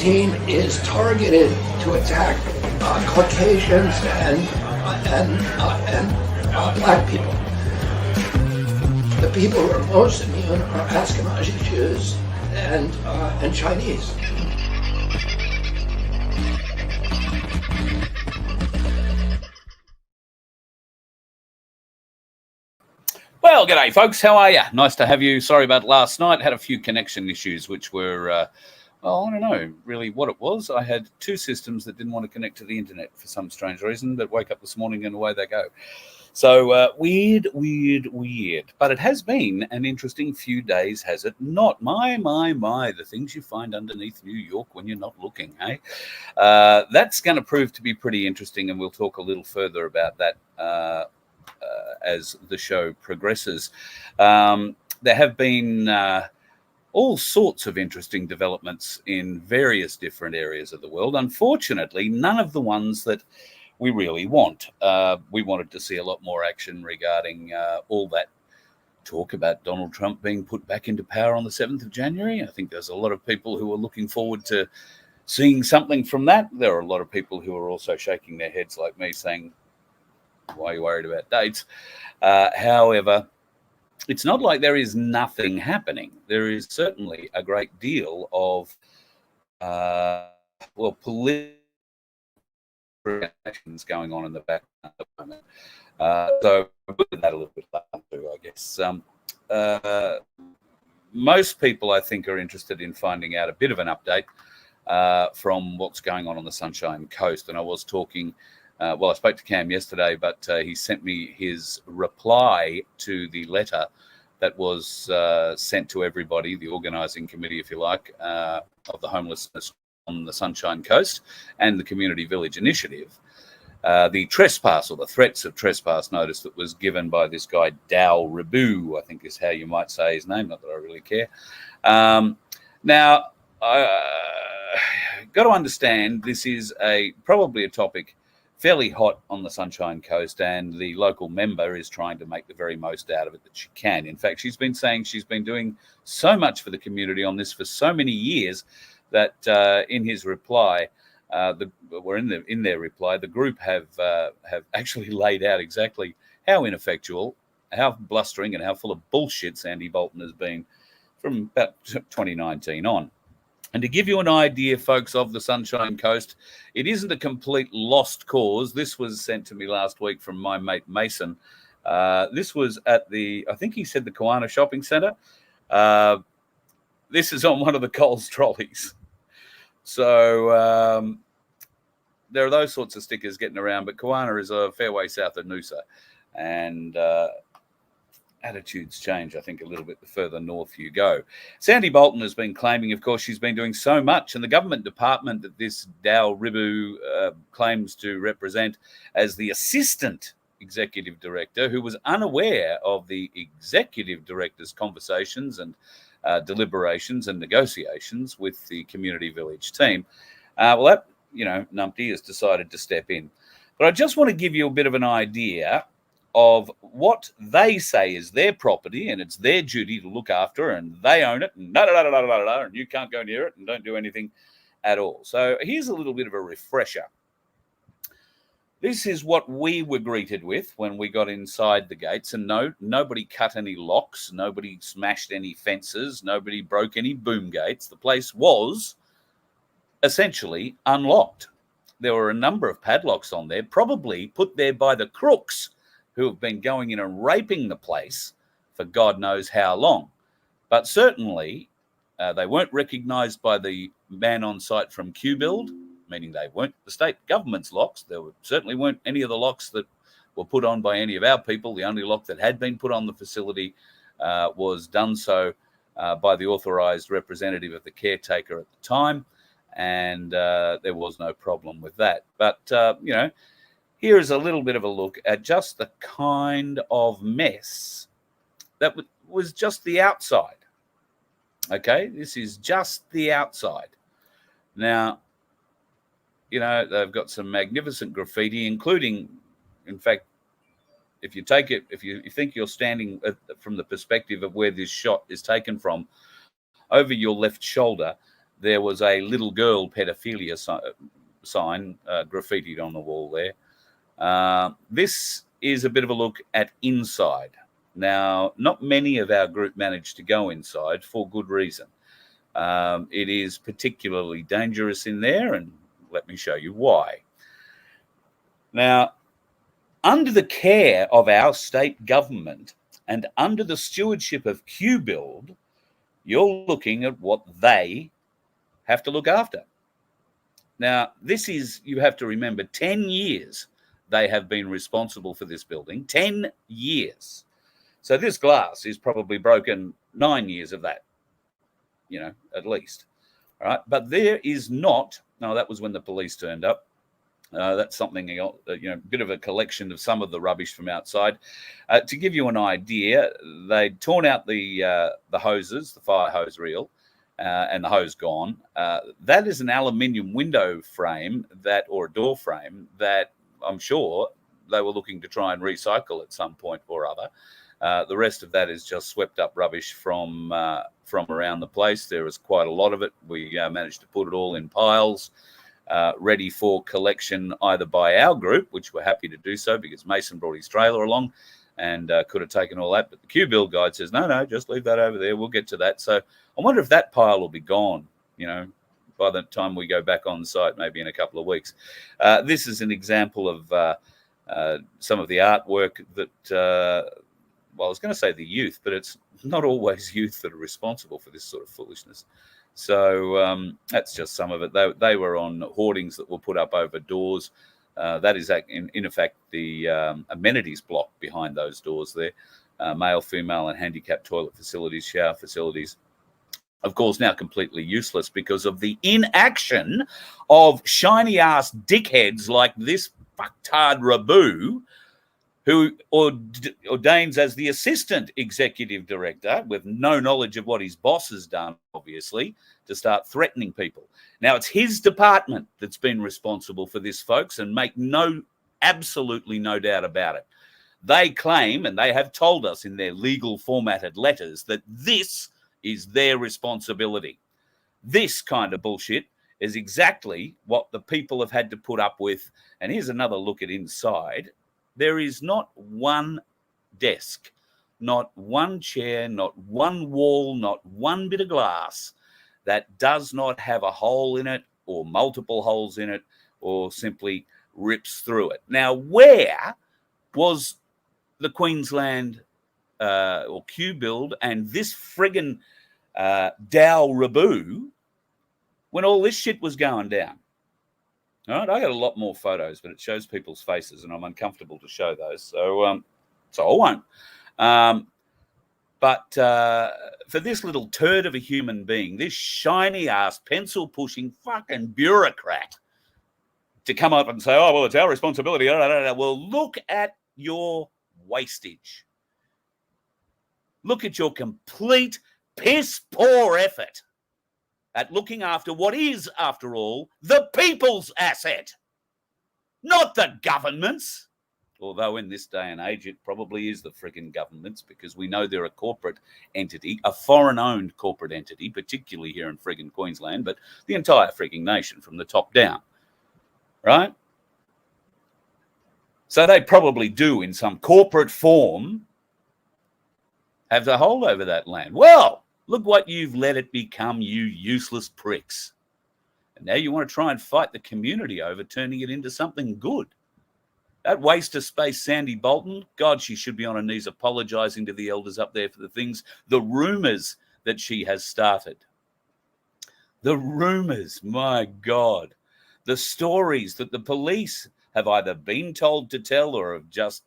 team is targeted to attack Caucasians and black people. The people who are most immune are Ashkenazi Jews and Chinese. Well, g'day, folks. How are you? Nice to have you. Sorry about last night. Had a few connection issues, which were, well, I don't know really what it was. I had two systems that didn't want to connect to the internet for some strange reason, but wake up this morning and away they go. So weird. But it has been an interesting few days, has it not? My, the things you find underneath New York when you're not looking, eh? That's going to prove to be pretty interesting, and we'll talk a little further about that as the show progresses. There have been all sorts of interesting developments in various different areas of the world. Unfortunately, none of the ones that we really want. We wanted to see a lot more action regarding all that talk about Donald Trump being put back into power on the 7th of January. I think there's a lot of people who are looking forward to seeing something from that. There are a lot of people who are also shaking their heads like me saying, why are you worried about dates? However, it's not like there is nothing happening. There is certainly a great deal of, political actions going on in the background at the moment. So we'll look at that a little bit later too, I guess. Most people, I think, are interested in finding out a bit of an update from what's going on the Sunshine Coast. And I was talking, I spoke to Cam yesterday, but he sent me his reply to the letter that was sent to everybody, the organising committee, if you like, of the homelessness on the Sunshine Coast and the Community Village Initiative. The trespass or the threats of trespass notice that was given by this guy, Dow Ribu, I think is how you might say his name, not that I really care. Now, got to understand this is probably a topic fairly hot on the Sunshine Coast, and the local member is trying to make the very most out of it that she can. In fact, she's been saying she's been doing so much for the community on this for so many years that in his reply, in their reply, the group have actually laid out exactly how ineffectual, how blustering, and how full of bullshit Sandy Bolton has been from about 2019 on. And to give you an idea, folks, of the Sunshine Coast, it isn't a complete lost cause. This was sent to me last week from my mate Mason. This was at I think he said the Kiwana Shopping Centre. This is on one of the Coles trolleys. So there are those sorts of stickers getting around, but Kiwana is a fair way south of Noosa. And attitudes change, I think, a little bit the further north you go. Sandy Bolton has been claiming, of course, she's been doing so much, and the government department that this Dow Ribu claims to represent as the assistant executive director, who was unaware of the executive director's conversations and deliberations and negotiations with the community village team. Numpty has decided to step in. But I just want to give you a bit of an idea of what they say is their property and it's their duty to look after, and they own it, and and you can't go near it and don't do anything at all. So here's a little bit of a refresher. This is what we were greeted with when we got inside the gates, and no, nobody cut any locks, nobody smashed any fences, nobody broke any boom gates. The place was essentially unlocked. There were a number of padlocks on there, probably put there by the crooks who have been going in and raping the place for God knows how long. But certainly they weren't recognised by the man on site from Q-Build, meaning they weren't the state government's locks. There certainly weren't any of the locks that were put on by any of our people. The only lock that had been put on the facility was done so by the authorised representative of the caretaker at the time, and there was no problem with that. But, here is a little bit of a look at just the kind of mess that was just the outside. Okay, this is just the outside. Now, they've got some magnificent graffiti, including, in fact, if you think you're standing from the perspective of where this shot is taken from, over your left shoulder, there was a little girl pedophilia sign graffitied on the wall there. This is a bit of a look at inside. Now, not many of our group managed to go inside for good reason. It is particularly dangerous in there, and let me show you why. Now, under the care of our state government and under the stewardship of QBuild, you're looking at what they have to look after. Now, this is, you have to remember, 10 years they have been responsible for this building. 10 years. So this glass is probably broken 9 years of that, you know, at least. All right. But there is not, no, that was when the police turned up. That's something, you know, a bit of a collection of some of the rubbish from outside. To give you an idea, they'd torn out the hoses, the fire hose reel, and the hose gone. That is an aluminium window frame or a door frame that I'm sure they were looking to try and recycle at some point or other. The rest of that is just swept up rubbish from around the place. There was quite a lot of it. We managed to put it all in piles, ready for collection either by our group, which we're happy to do so because Mason brought his trailer along and could have taken all that. But the QBuild guide says, no, just leave that over there. We'll get to that. So I wonder if that pile will be gone, you know, by the time we go back on site, maybe in a couple of weeks. This is an example of some of the artwork that, well, I was going to say the youth, but it's not always youth that are responsible for this sort of foolishness. So that's just some of it. They were on hoardings that were put up over doors. That is, in effect, the amenities block behind those doors there. Male, female, and handicapped toilet facilities, shower facilities. Of course, now completely useless because of the inaction of shiny-ass dickheads like this fucktard Rabu, who ordains as the assistant executive director with no knowledge of what his boss has done, obviously, to start threatening people. Now, it's his department that's been responsible for this, folks, and make absolutely no doubt about it. They claim, and they have told us in their legal formatted letters, that this is their responsibility. This kind of bullshit is exactly what the people have had to put up with. And here's another look at inside. There is not one desk, not one chair, not one wall, not one bit of glass that does not have a hole in it or multiple holes in it or simply rips through it. Now, where was the Queensland or QBuild and this friggin' Dow Rabu when all this shit was going down? All right, I got a lot more photos, but it shows people's faces, and I'm uncomfortable to show those, so I won't. But for this little turd of a human being, this shiny-ass, pencil-pushing fucking bureaucrat to come up and say, oh, well, it's our responsibility. Well, look at your wastage. Look at your complete piss-poor effort at looking after what is, after all, the people's asset, not the government's. Although in this day and age, it probably is the friggin' government's, because we know they're a corporate entity, a foreign-owned corporate entity, particularly here in friggin' Queensland, but the entire friggin' nation from the top down, right? So they probably do, in some corporate form, have the hold over that land. Well, look what you've let it become, you useless pricks. And now you want to try and fight the community over turning it into something good. That waste of space, Sandy Bolton, God, she should be on her knees apologising to the elders up there for the things, the rumours that she has started. The rumours, my God. The stories that the police have either been told to tell or have just,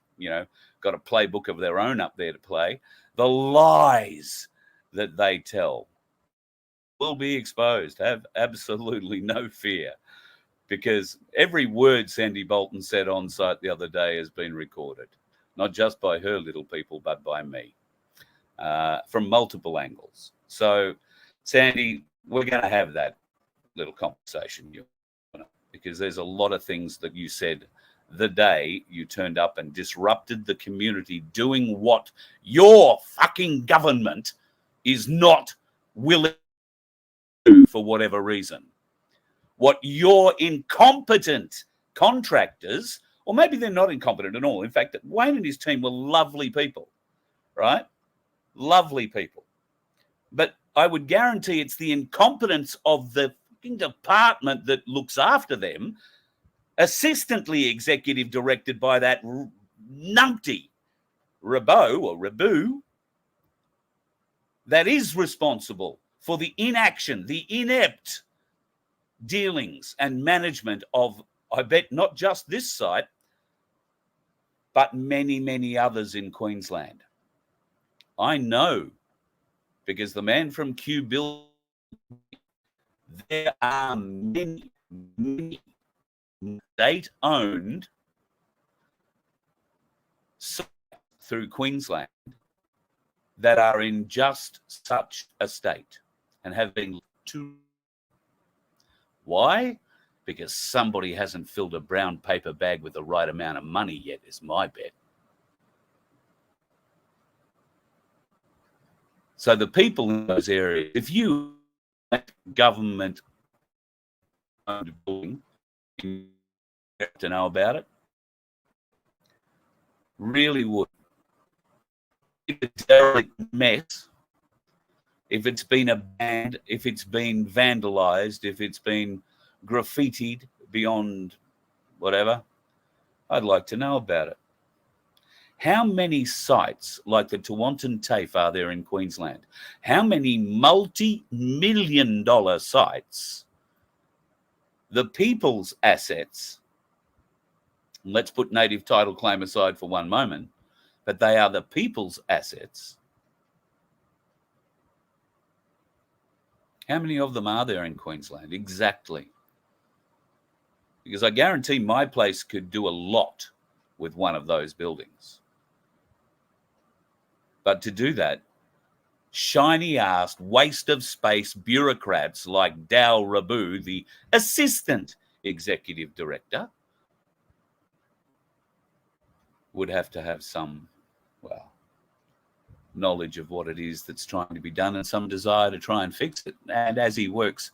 got a playbook of their own up there to play. The lies that they tell will be exposed. Have absolutely no fear, because every word Sandy Bolton said on site the other day has been recorded, not just by her little people, but by me, from multiple angles. So, Sandy, we're going to have that little conversation, because there's a lot of things that you said the day you turned up and disrupted the community doing what your fucking government is not willing to do for whatever reason. What your incompetent contractors, or maybe they're not incompetent at all. In fact, Wayne and his team were lovely people, right? Lovely people. But I would guarantee it's the incompetence of the fucking department that looks after them, assistantly executive directed by that numpty Rabu, that is responsible for the inaction, the inept dealings and management of, I bet, not just this site, but many, many others in Queensland. I know, because the man from Q Bill, there are many, many state-owned sites through Queensland that are in just such a state and have been to. Why? Because somebody hasn't filled a brown paper bag with the right amount of money yet, is my bet. So the people in those areas, if you government owned building, you have to know about it. Really would. If it's a derelict mess, if it's been abandoned, if it's been vandalized, if it's been graffitied beyond whatever, I'd like to know about it. How many sites like the Tewantin Tafe are there in Queensland? How many multi-million-dollar sites, the people's assets, let's put native title claim aside for one moment, but they are the people's assets. How many of them are there in Queensland? Exactly. Because I guarantee my place could do a lot with one of those buildings. But to do that, shiny-assed, waste of space bureaucrats like Dal Rabu, the assistant executive director, would have to have some, well, knowledge of what it is that's trying to be done and some desire to try and fix it. And as he works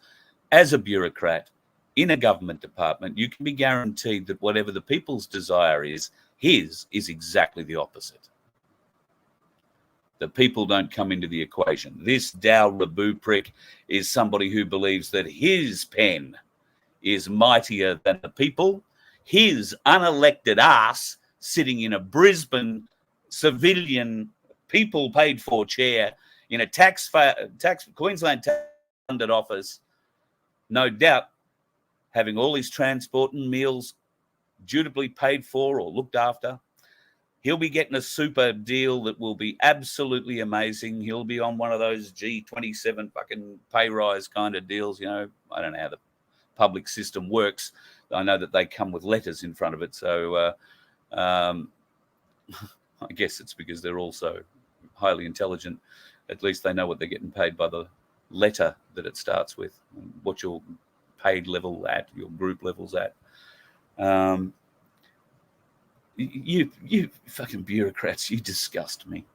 as a bureaucrat in a government department, you can be guaranteed that whatever the people's desire is, his is exactly the opposite. The people don't come into the equation. This Dal Rabu prick is somebody who believes that his pen is mightier than the people. His unelected ass sitting in a Brisbane civilian people paid for chair in a Queensland tax-funded office, no doubt having all his transport and meals dutifully paid for or looked after. He'll be getting a super deal that will be absolutely amazing. He'll be on one of those G27 fucking pay rise kind of deals. You know, I don't know how the public system works. I know that they come with letters in front of it. So I guess it's because they're also highly intelligent. At least they know what they're getting paid by the letter that it starts with, what your paid level at, your group level's at. You fucking bureaucrats, you disgust me.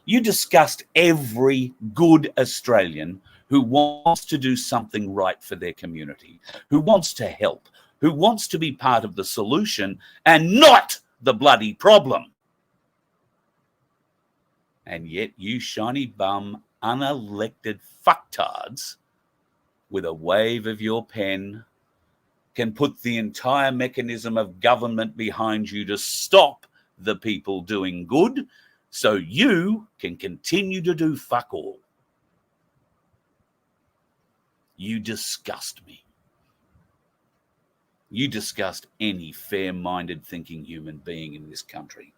You disgust every good Australian who wants to do something right for their community, who wants to help, who wants to be part of the solution and not the bloody problem. And yet you shiny bum, unelected fucktards, with a wave of your pen, can put the entire mechanism of government behind you to stop the people doing good so you can continue to do fuck all. You disgust me. You disgust any fair-minded thinking human being in this country.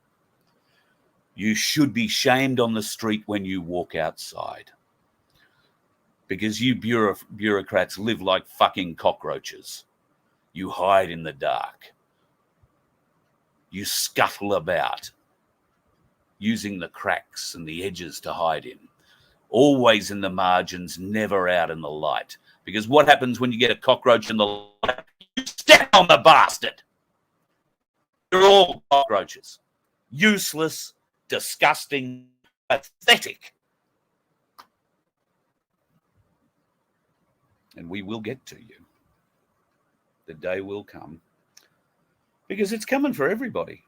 You should be shamed on the street when you walk outside, because you bureaucrats live like fucking cockroaches. You hide in the dark. You scuttle about, using the cracks and the edges to hide in. Always in the margins, never out in the light. Because what happens when you get a cockroach in the light? You step on the bastard. They're all cockroaches. Useless, disgusting, pathetic. And we will get to you. The day will come, because it's coming for everybody.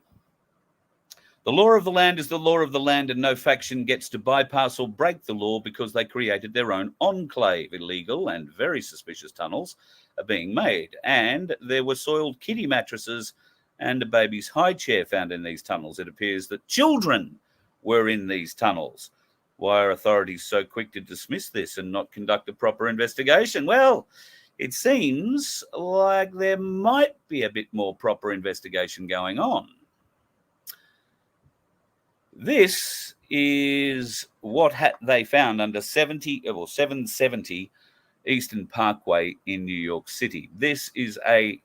The law of the land is the law of the land, and no faction gets to bypass or break the law because they created their own enclave. Illegal and very suspicious tunnels are being made, and there were soiled kiddie mattresses and a baby's high chair found in these tunnels. It appears that children were in these tunnels. Why are authorities so quick to dismiss this and not conduct a proper investigation? Well, it seems like there might be a bit more proper investigation going on. This is what they found under 770 Eastern Parkway in New York City. This is a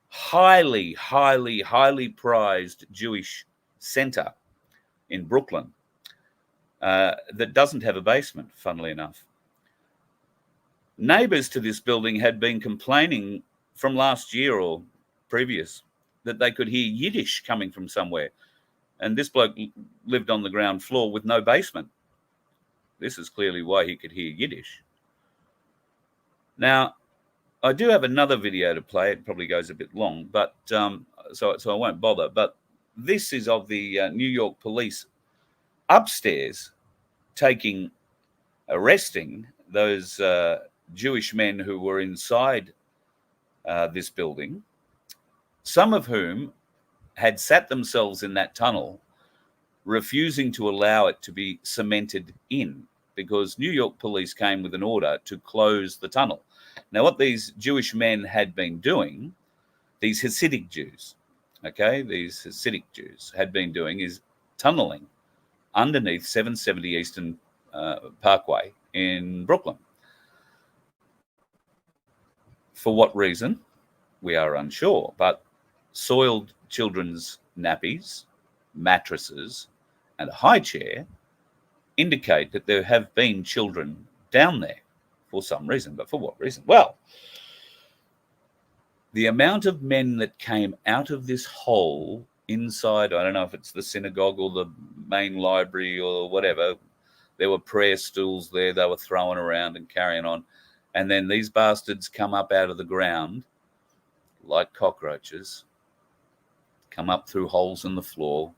highly, highly, highly prized Jewish center in Brooklyn that doesn't have a basement, funnily enough. Neighbours to this building had been complaining from last year or previous that they could hear Yiddish coming from somewhere. And this bloke lived on the ground floor with no basement. This is clearly why he could hear Yiddish. Now, I do have another video to play. It probably goes a bit long, but so I won't bother. But this is of the New York police upstairs arresting those Jewish men who were inside this building, some of whom had sat themselves in that tunnel, refusing to allow it to be cemented in, because New York police came with an order to close the tunnel. Now, what these Jewish men had been doing, these Hasidic Jews, had been doing is tunneling underneath 770 Eastern Parkway in Brooklyn. For what reason? We are unsure, but soiled children's nappies, mattresses, and a high chair indicate that there have been children down there for some reason. But for what reason? Well, the amount of men that came out of this hole inside, I don't know if it's the synagogue or the main library or whatever, there were prayer stools there, they were throwing around and carrying on. And then these bastards come up out of the ground like cockroaches, come up through holes in the floor.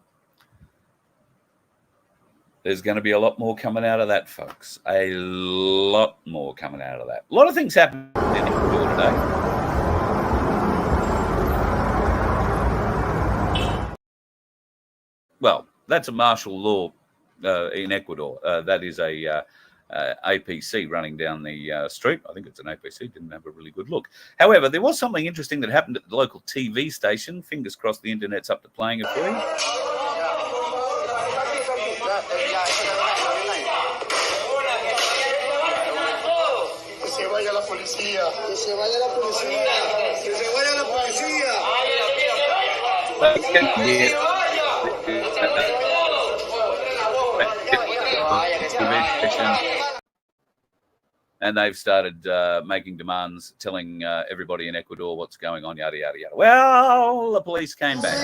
There's going to be a lot more coming out of that, folks. A lot more coming out of that. A lot of things happened in Ecuador today. Well, that's a martial law in Ecuador. That is a APC running down the street. I think it's an APC. Didn't have a really good look. However, there was something interesting that happened at the local TV station. Fingers crossed the internet's up to playing it for you. And they've started making demands, telling everybody in Ecuador what's going on, yada, yada, yada. Well, the police came back.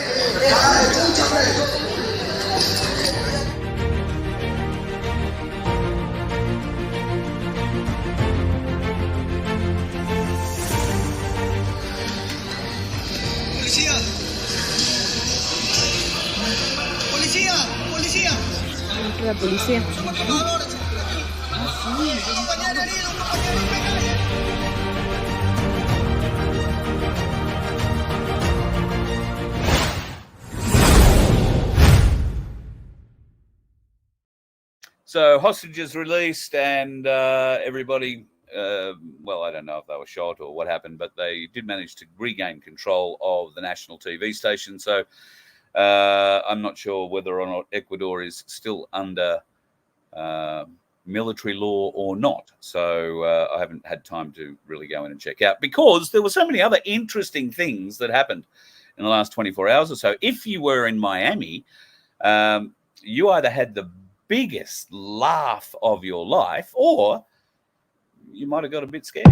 La policía. So hostages released, and everybody, well, I don't know if they were shot or what happened, but they did manage to regain control of the national TV station. So I'm not sure whether or not Ecuador is still under military law or not. So I haven't had time to really go in and check out, because there were so many other interesting things that happened in the last 24 hours or so. If you were in Miami, you either had the biggest laugh of your life, or you might have got a bit scared.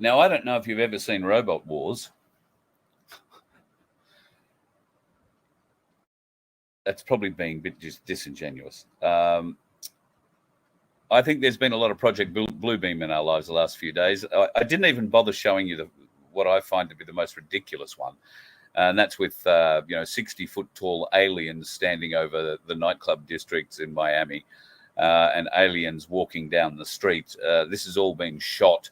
Now, I don't know if you've ever seen Robot Wars. That's probably being a bit just disingenuous. I think there's been a lot of Project Bluebeam in our lives the last few days. I didn't even bother showing you what I find to be the most ridiculous one. And that's with 60-foot tall aliens standing over the nightclub districts in Miami, and aliens walking down the street. This has all been shot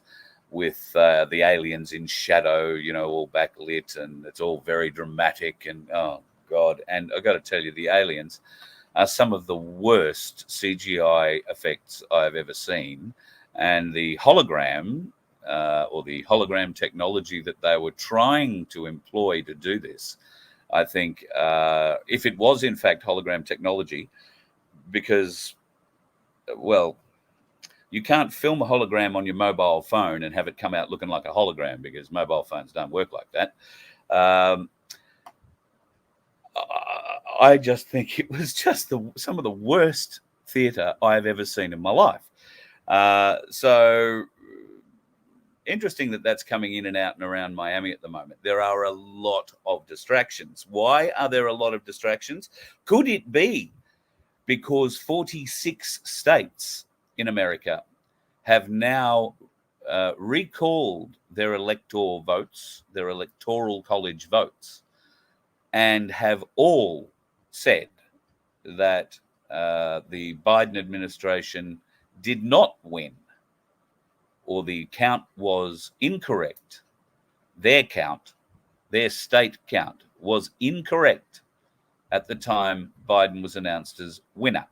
with the aliens in shadow, all backlit, and it's all very dramatic. And oh God! And I got to tell you, the aliens are some of the worst CGI effects I've ever seen, and the hologram. Or the hologram technology that they were trying to employ to do this. I think if it was in fact hologram technology, because, well, you can't film a hologram on your mobile phone and have it come out looking like a hologram, because mobile phones don't work like that. I just think it was just some of the worst theatre I've ever seen in my life. So interesting that that's coming in and out and around Miami at the moment. There are a lot of distractions. Why are there a lot of distractions? Could it be because 46 states in America have now recalled their electoral votes, their electoral college votes, and have all said that the Biden administration did not win, or the count was incorrect? Their count, their state count, was incorrect at the time Biden was announced as winner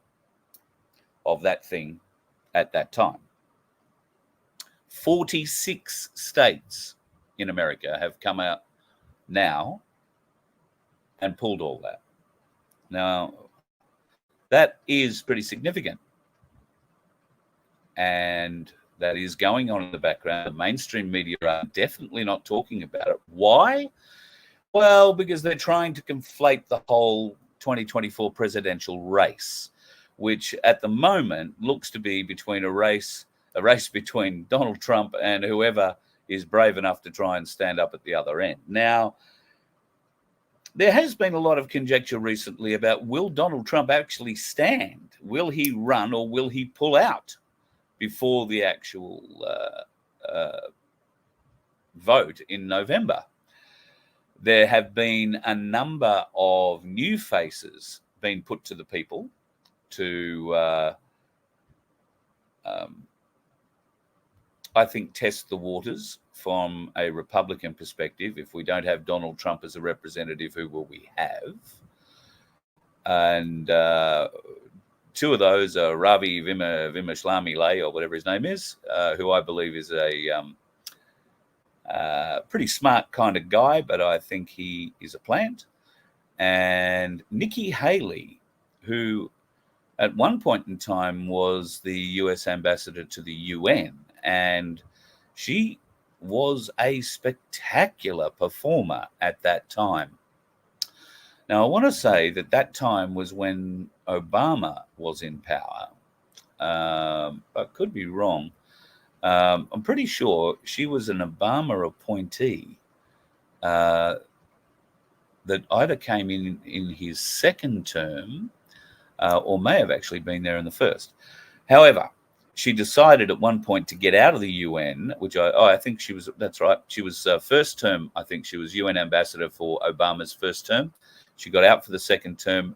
of that thing at that time. 46 states in America have come out now and pulled all that. Now, that is pretty significant. And that is going on in the background. The mainstream media are definitely not talking about it. Why? Well, because they're trying to conflate the whole 2024 presidential race, which at the moment looks to be between a race between Donald Trump and whoever is brave enough to try and stand up at the other end. Now, there has been a lot of conjecture recently about, will Donald Trump actually stand? Will he run, or will he pull out before the actual vote in November? There have been a number of new faces being put to the people to, I think, test the waters from a Republican perspective. If we don't have Donald Trump as a representative, who will we have? And two of those are Ravi Vimaslamile, or whatever his name is, who I believe is a pretty smart kind of guy, but I think he is a plant. And Nikki Haley, who at one point in time was the US ambassador to the UN, and she was a spectacular performer at that time. Now, I want to say that time was when Obama was in power. I could be wrong. I'm pretty sure she was an Obama appointee that either came in his second term or may have actually been there in the first. However, she decided at one point to get out of the UN, which I think she was, that's right. She was first term. I think she was UN ambassador for Obama's first term. She got out for the second term,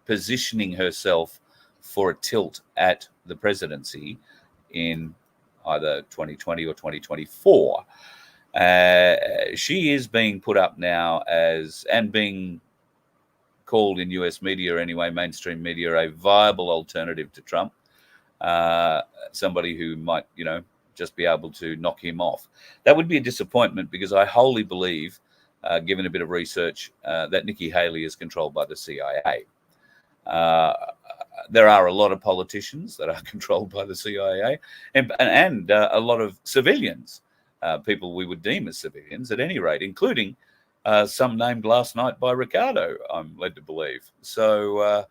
positioning herself for a tilt at the presidency in either 2020 or 2024. She is being put up now as, and being called in US media anyway, mainstream media, a viable alternative to Trump. Somebody who might, just be able to knock him off. That would be a disappointment, because I wholly believe, given a bit of research, that Nikki Haley is controlled by the CIA. There are a lot of politicians that are controlled by the CIA, and a lot of civilians, people we would deem as civilians at any rate, including some named last night by Ricardo, I'm led to believe. So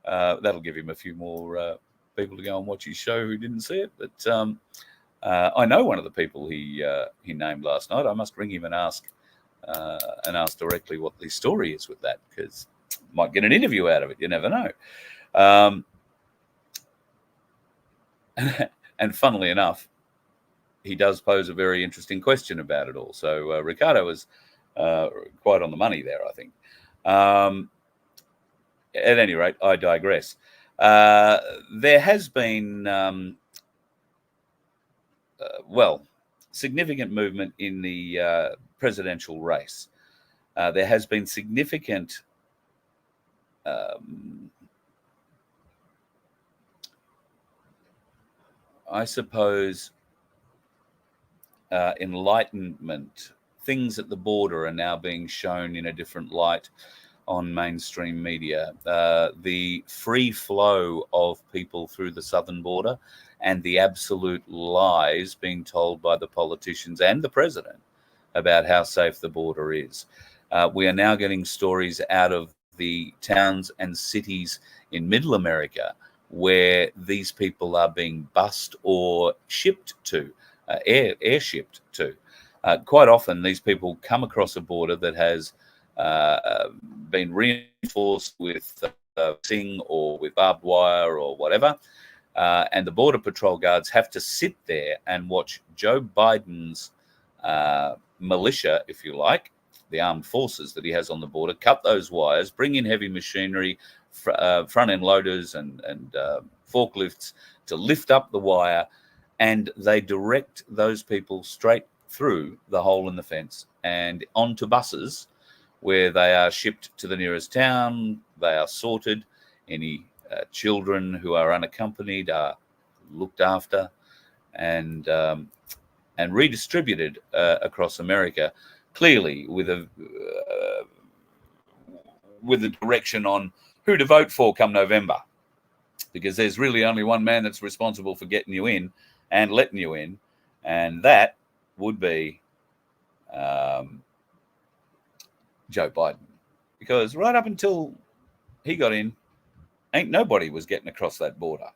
that'll give him a few more people to go and watch his show who didn't see it. But I know one of the people he named last night. I must ring him and ask directly what the story is with that, because might get an interview out of it. You never know. And funnily enough, he does pose a very interesting question about it all. So Ricardo was quite on the money there, I think. At any rate, I digress. There has been, significant movement in the presidential race. There has been significant I suppose, enlightenment. Things at the border are now being shown in a different light on mainstream media. The free flow of people through the southern border and the absolute lies being told by the politicians and the president about how safe the border is. We are now getting stories out of the towns and cities in Middle America where these people are being bussed or shipped to, airshipped to. Quite often, these people come across a border that has been reinforced with fencing or with barbed wire or whatever, and the Border Patrol guards have to sit there and watch Joe Biden's militia, if you like, the armed forces that he has on the border, cut those wires, bring in heavy machinery, front-end loaders and forklifts to lift up the wire, and they direct those people straight through the hole in the fence and onto buses where they are shipped to the nearest town. They are sorted. Any children who are unaccompanied are looked after and redistributed across America, clearly with a direction on who to vote for come November, because there's really only one man that's responsible for getting you in and letting you in, and that would be Joe Biden. Because right up until he got in, ain't nobody was getting across that border.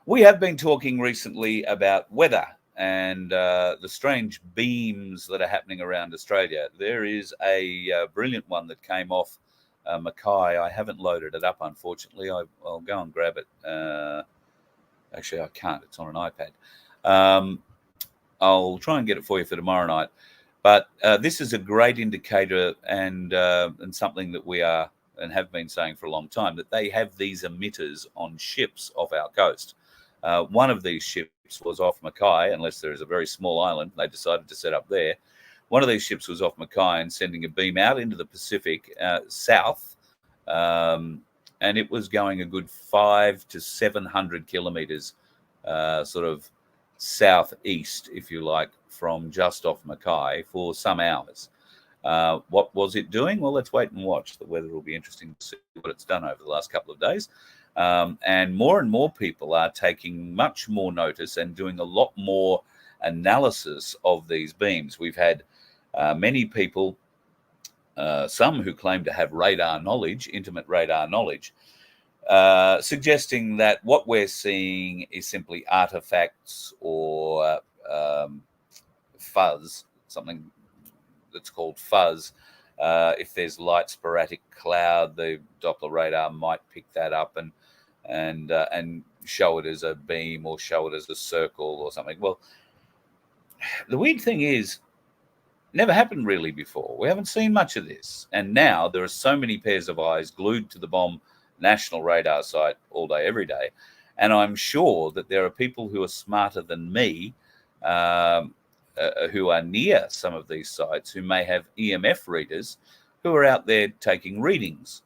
We have been talking recently about weather and the strange beams that are happening around Australia. There is a brilliant one that came off Maai. I haven't loaded it up, unfortunately. I'll go and grab it. Actually, I can't. It's on an iPad. I'll try and get it for you for tomorrow night. But this is a great indicator and something that we are and have been saying for a long time, that they have these emitters on ships off our coast. One of these ships was off Maai, unless there is a very small island they decided to set up there. One of these ships was off Maai and sending a beam out into the Pacific south, and it was going a good 500 to 700 kilometers sort of southeast, if you like, from just off Maai for some hours. What was it doing? Well, let's wait and watch. The weather will be interesting to see what it's done over the last couple of days. And more people are taking much more notice and doing a lot more analysis of these beams. We've had many people, some who claim to have radar knowledge, intimate radar knowledge, suggesting that what we're seeing is simply artifacts or fuzz, something that's called fuzz. If there's light sporadic cloud, the Doppler radar might pick that up and show it as a beam or show it as a circle or something. Well, the weird thing is, never happened really before. We haven't seen much of this. And now there are so many pairs of eyes glued to the BOM national radar site all day, every day. And I'm sure that there are people who are smarter than me, who are near some of these sites, who may have EMF readers, who are out there taking readings.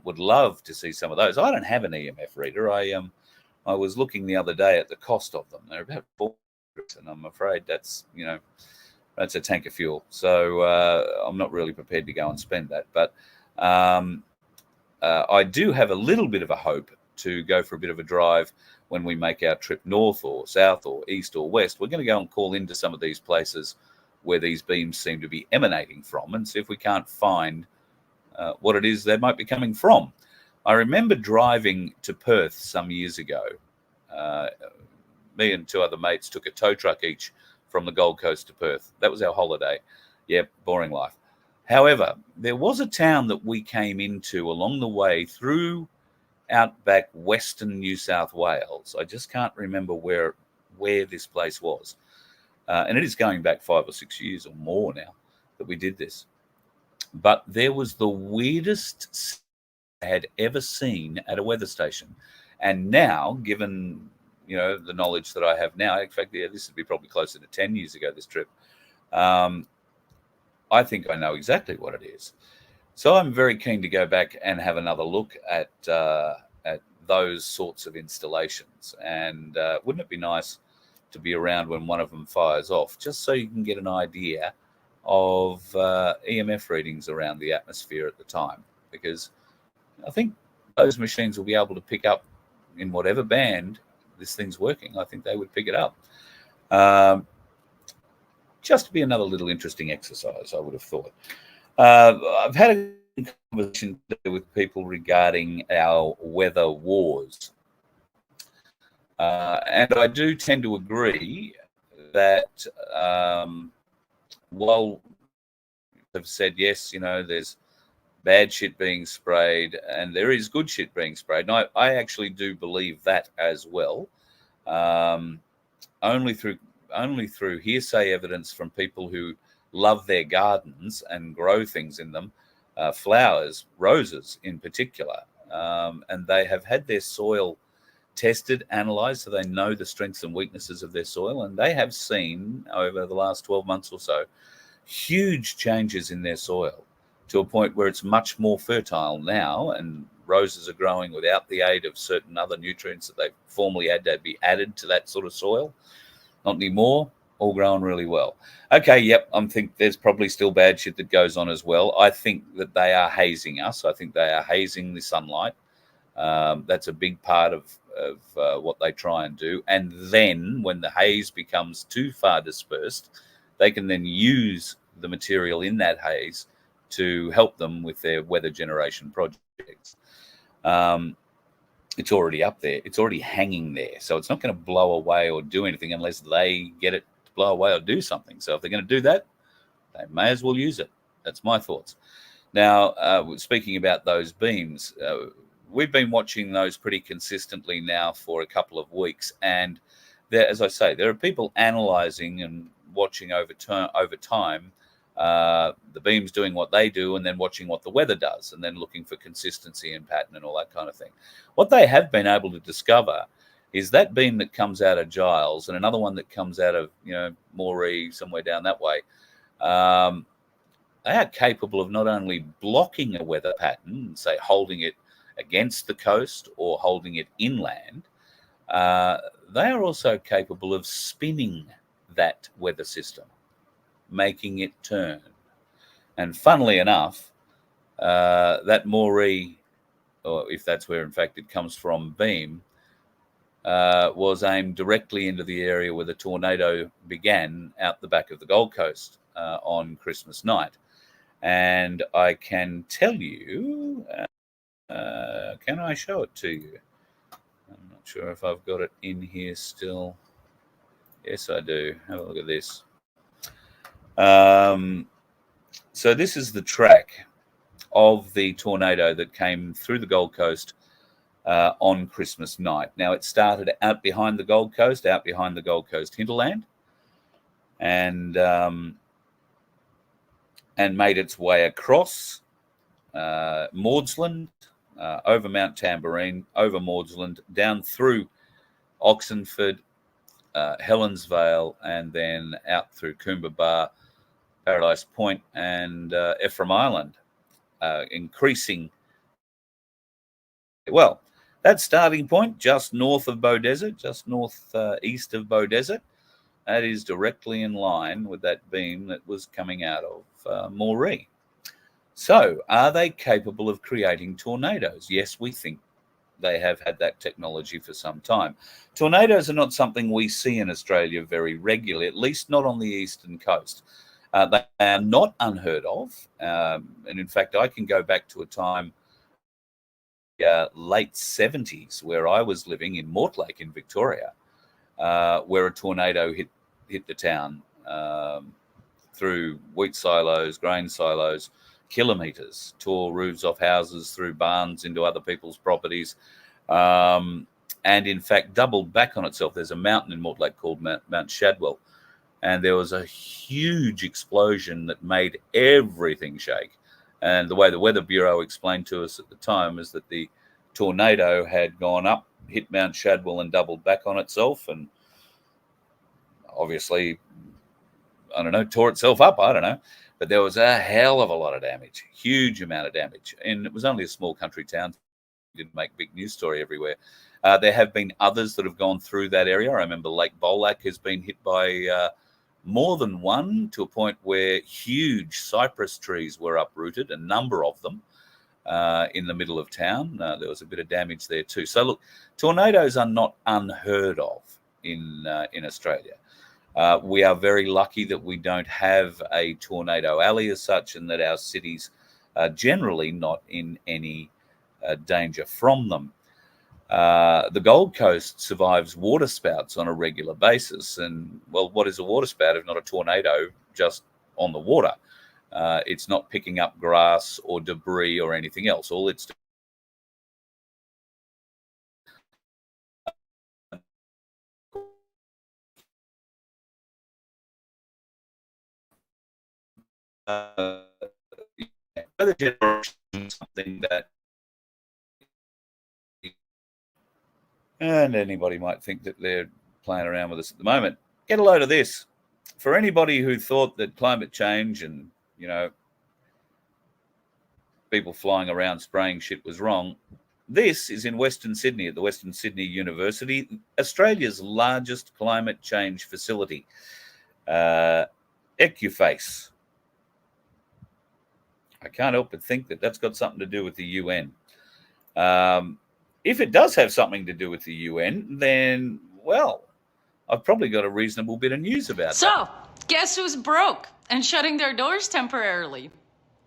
Would love to see some of those. I don't have an EMF reader. I was looking the other day at the cost of them. They're about $4, and I'm afraid that's a tank of fuel. So I'm not really prepared to go and spend that. But I do have a little bit of a hope to go for a bit of a drive when we make our trip north or south or east or west. We're going to go and call into some of these places where these beams seem to be emanating from and see if we can't find what it is they might be coming from. I remember driving to Perth some years ago, me and two other mates took a tow truck each from the Gold Coast to Perth. That was our holiday. Yep, boring life. However, there was a town that we came into along the way through outback Western New South Wales. I just can't remember where this place was. And it is going back 5 or 6 years or more now that we did this. But there was the weirdest I had ever seen at a weather station. And now, given, the knowledge that I have now, in fact, this would be probably closer to 10 years ago, this trip, I think I know exactly what it is. So I'm very keen to go back and have another look at those sorts of installations. And wouldn't it be nice to be around when one of them fires off, just so you can get an idea of EMF readings around the atmosphere at the time? Because I think those machines will be able to pick up in whatever band this thing's working. I think they would pick it up. Just to be another little interesting exercise, I would have thought. I've had a conversation with people regarding our weather wars. And I do tend to agree that while they've said, yes, there's bad shit being sprayed and there is good shit being sprayed. And I actually do believe that as well. Only through hearsay evidence from people who love their gardens and grow things in them, flowers, roses in particular. And they have had their soil tested, analysed, so they know the strengths and weaknesses of their soil. And they have seen over the last 12 months or so huge changes in their soil to a point where it's much more fertile now, and roses are growing without the aid of certain other nutrients that they formerly had to be added to that sort of soil. Not anymore, all growing really well. Okay, yep, I think there's probably still bad shit that goes on as well. I think that they are hazing us. I think they are hazing the sunlight. That's a big part of what they try and do. And then when the haze becomes too far dispersed, they can then use the material in that haze to help them with their weather generation projects. It's already up there. It's already hanging there. So it's not going to blow away or do anything unless they get it to blow away or do something. So if they're going to do that, they may as well use it. That's my thoughts. Now, speaking about those beams, we've been watching those pretty consistently now for a couple of weeks. And there, as I say, there are people analysing and watching over time the beams doing what they do, and then watching what the weather does, and then looking for consistency and pattern and all that kind of thing. What they have been able to discover is that beam that comes out of Giles and another one that comes out of Maai, somewhere down that way. They are capable of not only blocking a weather pattern, say holding it against the coast or holding it inland, they are also capable of spinning that weather system, making it turn. And funnily enough, that Maai, or if that's where in fact it comes from, beam, was aimed directly into the area where the tornado began out the back of the Gold Coast on Christmas night. And I can tell you, can I show it to you? I'm not sure if I've got it in here still. Yes, I do. Have a look at this. So this is the track of the tornado that came through the Gold Coast on Christmas night. Now, it started out behind the Gold Coast hinterland, and made its way across Maudslin, over Mount Tamborine, over Maudslin, down through Oxenford, Helensvale, and then out through Coomba Bar, Paradise Point, and Ephraim Island, increasing. Well, that starting point just north of Beaudesert, just east of Beaudesert, that is directly in line with that beam that was coming out of Maai. So, are they capable of creating tornadoes? Yes, we think they have had that technology for some time. Tornadoes are not something we see in Australia very regularly, at least not on the eastern coast. They are not unheard of. And in fact, I can go back to a time, late 70s, where I was living in Mortlake in Victoria. where a tornado hit the town through wheat silos, grain silos, kilometres, tore roofs off houses, through barns into other people's properties, and in fact doubled back on itself. There's a mountain in Mortlake called Mount Shadwell, and there was a huge explosion that made everything shake. And the way the Weather Bureau explained to us at the time is that the tornado had gone up, hit Mount Shadwell and doubled back on itself, and obviously, I don't know, tore itself up, I don't know. But there was a hell of a lot of damage, huge amount of damage. And it was only a small country town. It didn't make big news story everywhere. There have been others that have gone through that area. I remember Lake Bolac has been hit by more than one, to a point where huge cypress trees were uprooted, a number of them, in the middle of town. There was a bit of damage there too. So look, tornadoes are not unheard of in Australia. We are very lucky that we don't have a tornado alley as such, and that our cities are generally not in any danger from them. The Gold Coast survives water spouts on a regular basis. And, well, what is a water spout if not a tornado just on the water? It's not picking up grass or debris or anything else. All it's other generation, something that, and anybody might think that they're playing around with us at the moment. Get a load of this. For anybody who thought that climate change and, you know, people flying around spraying shit was wrong, this is in Western Sydney at the Western Sydney University, Australia's largest climate change facility. Equiface. I can't help but think that that's got something to do with the UN. If it does have something to do with the UN, then, well, I've probably got a reasonable bit of news about that. So, guess who's broke and shutting their doors temporarily?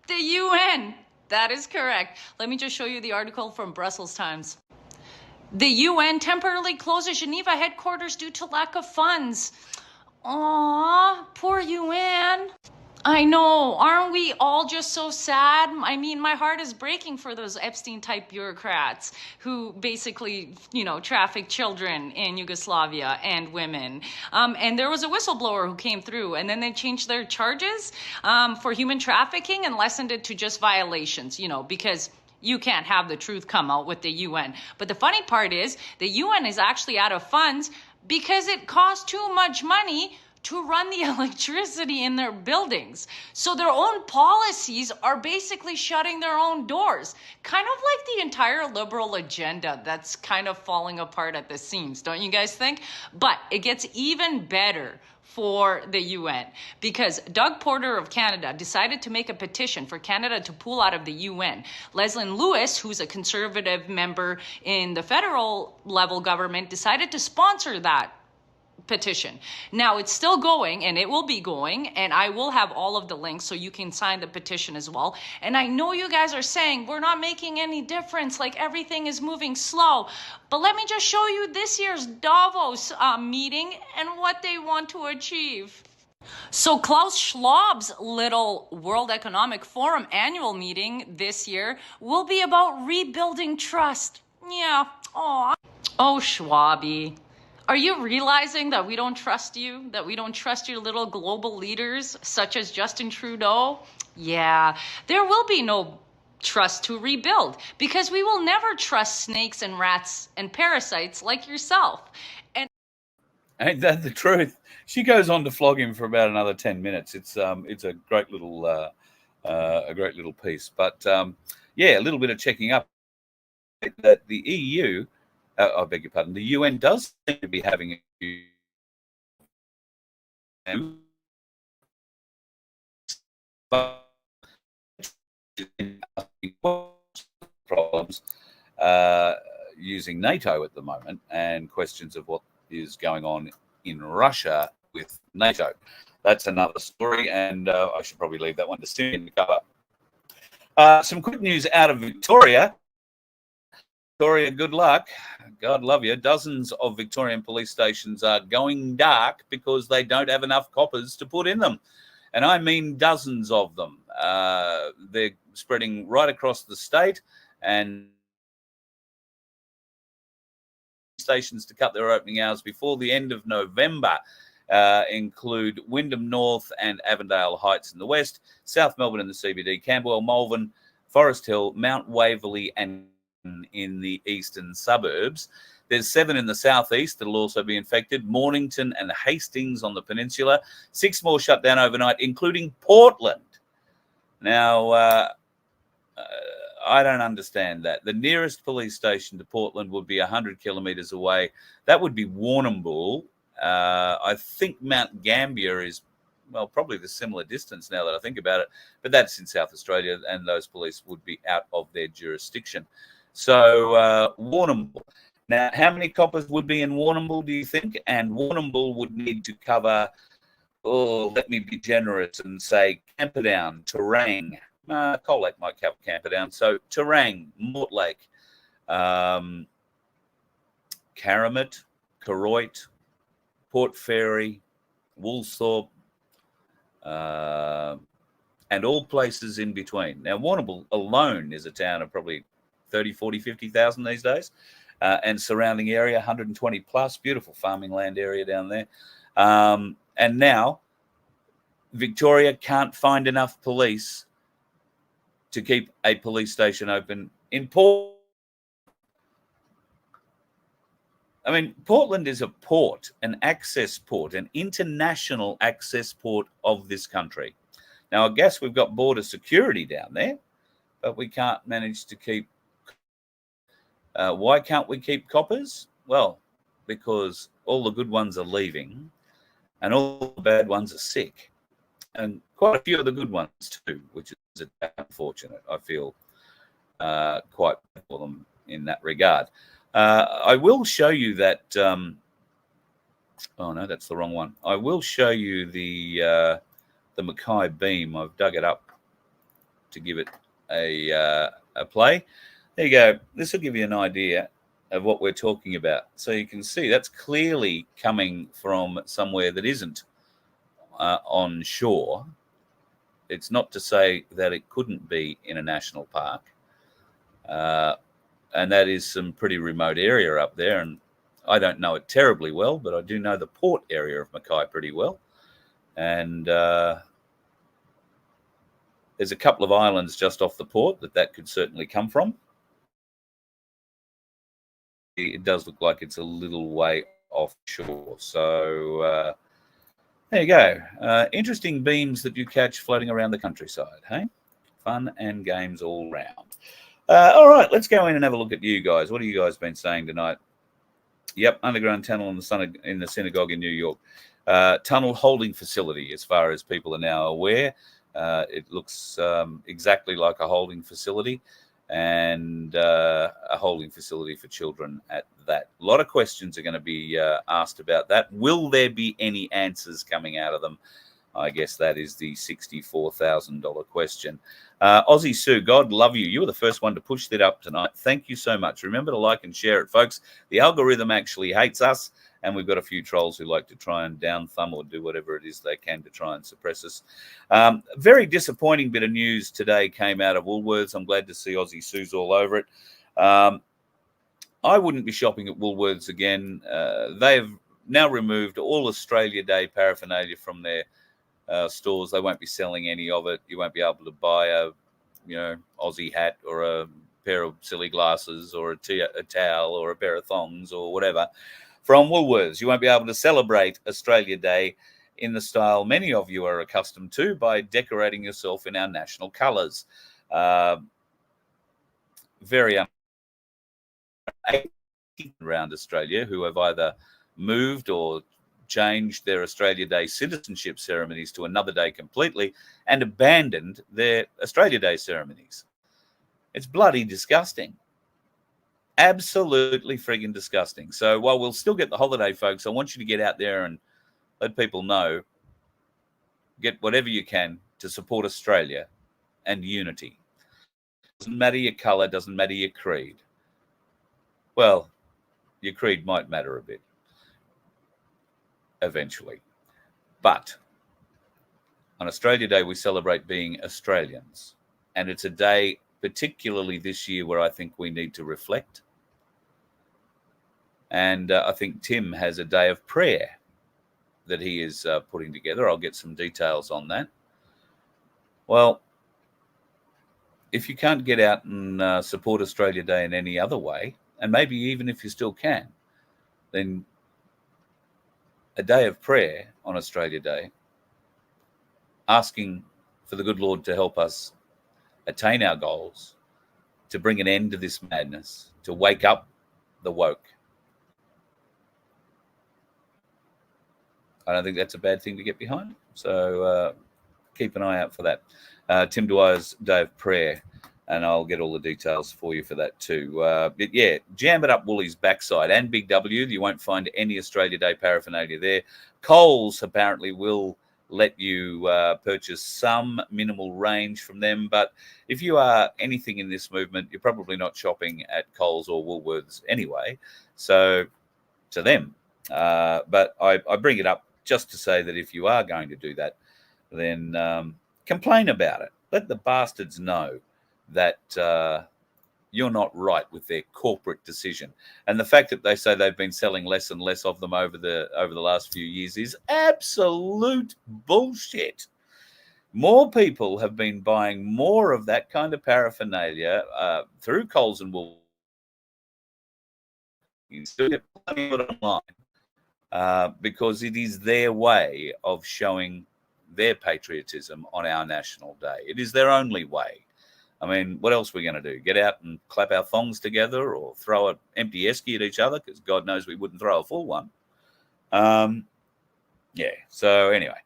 The UN. That is correct. Let me just show you the article from Brussels Times. The UN temporarily closes Geneva headquarters due to lack of funds. Aww, poor UN. I know, aren't we all just so sad? I mean, my heart is breaking for those Epstein-type bureaucrats who basically, you know, trafficked children in Yugoslavia and women. And there was a whistleblower who came through, and then they changed their charges for human trafficking and lessened it to just violations, you know, because you can't have the truth come out with the UN. But the funny part is the UN is actually out of funds because it costs too much money to run the electricity in their buildings. So their own policies are basically shutting their own doors. Kind of like the entire liberal agenda that's kind of falling apart at the seams, don't you guys think? But it gets even better for the UN because Doug Porter of Canada decided to make a petition for Canada to pull out of the UN. Leslyn Lewis, who's a conservative member in the federal level government, decided to sponsor that petition. Now it's still going and it will be going, and I will have all of the links so you can sign the petition as well. And I know you guys are saying we're not making any difference, like everything is moving slow, but let me just show you this year's Davos meeting and what they want to achieve. So Klaus Schwab's little World Economic Forum annual meeting this year will be about rebuilding trust. Yeah, oh Schwabi. Are you realizing that we don't trust you? That we don't trust your little global leaders, such as Justin Trudeau? Yeah, there will be no trust to rebuild because we will never trust snakes and rats and parasites like yourself. And ain't that the truth? She goes on to flog him for about another 10 minutes. It's a great little piece. But yeah, a little bit of checking up that the EU. I beg your pardon. The UN does seem to be having problems using NATO at the moment, and questions of what is going on in Russia with NATO. That's another story, and I should probably leave that one to Cindy to cover. Some quick news out of Victoria. Victoria, good luck. God love you. Dozens of Victorian police stations are going dark because they don't have enough coppers to put in them. And I mean dozens of them. They're spreading right across the state, and stations to cut their opening hours before the end of November include Wyndham North and Avondale Heights in the west, South Melbourne in the CBD, Camberwell, Malvern, Forest Hill, Mount Waverley, and in the eastern suburbs. There's 7 in the southeast that'll also be infected, Mornington and Hastings on the peninsula. 6 more shut down overnight, including Portland. Now, I don't understand that. The nearest police station to Portland would be 100 kilometres away. That would be Warrnambool. I think Mount Gambier is, well, probably the similar distance now that I think about it, but that's in South Australia, and those police would be out of their jurisdiction. So Warrnambool. Now, how many coppers would be in Warrnambool, do you think? And Warrnambool would need to cover, let me be generous and say Camperdown, Terang. Colac might cover Camperdown. So Terang, Mortlake, Karamat, Koroit, Port Fairy, Woolsthorpe, and all places in between. Now, Warrnambool alone is a town of probably 30, 40, 50,000 these days, and surrounding area, 120 plus, beautiful farming land area down there. And now, Victoria can't find enough police to keep a police station open in Port. I mean, Portland is a port, an access port, an international access port of this country. Now, I guess we've got border security down there, but we can't manage to keep. Why can't we keep coppers? Well, because all the good ones are leaving and all the bad ones are sick. And quite a few of the good ones too, which is unfortunate. I feel quite bad for them in that regard. I will show you that. Oh no, that's the wrong one. I will show you the Maai beam. I've dug it up to give it a play. There you go. This will give you an idea of what we're talking about. So you can see that's clearly coming from somewhere that isn't on shore. It's not to say that it couldn't be in a national park. And that is some pretty remote area up there. And I don't know it terribly well, but I do know the port area of Maai pretty well. And there's a couple of islands just off the port that could certainly come from. It does look like it's a little way offshore. So there you go. Interesting beams that you catch floating around the countryside, hey? Fun and games all round. All right, let's go in and have a look at you guys. What have you guys been saying tonight? Yep, underground tunnel in the synagogue in New York. Tunnel holding facility, as far as people are now aware. It looks exactly like a holding facility, and a holding facility for children at that. A lot of questions are going to be asked about that. Will there be any answers coming out of them? I guess that is the $64,000 question. Aussie Sue, God love you. You were the first one to push that up tonight. Thank you so much. Remember to like and share it, folks. The algorithm actually hates us, and we've got a few trolls who like to try and down thumb or do whatever it is they can to try and suppress us. Very disappointing bit of news today came out of Woolworths. I'm glad to see Aussie Sue's all over it. I wouldn't be shopping at Woolworths again. They've now removed all Australia Day paraphernalia from their stores. They won't be selling any of it. You won't be able to buy a, Aussie hat or a pair of silly glasses or a towel or a pair of thongs or whatever from Woolworths. You won't be able to celebrate Australia Day in the style many of you are accustomed to by decorating yourself in our national colours. Very around Australia who have either moved or changed their Australia Day citizenship ceremonies to another day completely and abandoned their Australia Day ceremonies. It's bloody disgusting. Absolutely friggin' disgusting. So while we'll still get the holiday, folks, I want you to get out there and let people know, get whatever you can to support Australia and unity. Doesn't matter your colour, doesn't matter your creed. well, your creed might matter a bit eventually. But on Australia Day, we celebrate being Australians. And it's a day, particularly this year, where I think we need to reflect. And I think Tim has a day of prayer that he is putting together. I'll get some details on that. Well, if you can't get out and support Australia Day in any other way, and maybe even if you still can, then a day of prayer on Australia Day, asking for the good Lord to help us attain our goals, to bring an end to this madness, to wake up the woke. I don't think that's a bad thing to get behind. So keep an eye out for that. Tim Dwyer's Day of Prayer, and I'll get all the details for you for that too. But yeah, jam it up Woolies' backside and Big W. You won't find any Australia Day paraphernalia there. Coles apparently will let you purchase some minimal range from them. But if you are anything in this movement, you're probably not shopping at Coles or Woolworths anyway. So to them. But I bring it up just to say that if you are going to do that, then complain about it. Let the bastards know that you're not right with their corporate decision. And the fact that they say they've been selling less and less of them over the last few years is absolute bullshit. More people have been buying more of that kind of paraphernalia through Coles and Woolworths. You still get plenty of it online because it is their way of showing their patriotism on our national day. It is their only way. I mean, what else are we going to do? Get out and clap our thongs together or throw an empty esky at each other? Because God knows we wouldn't throw a full one. Yeah, so anyway,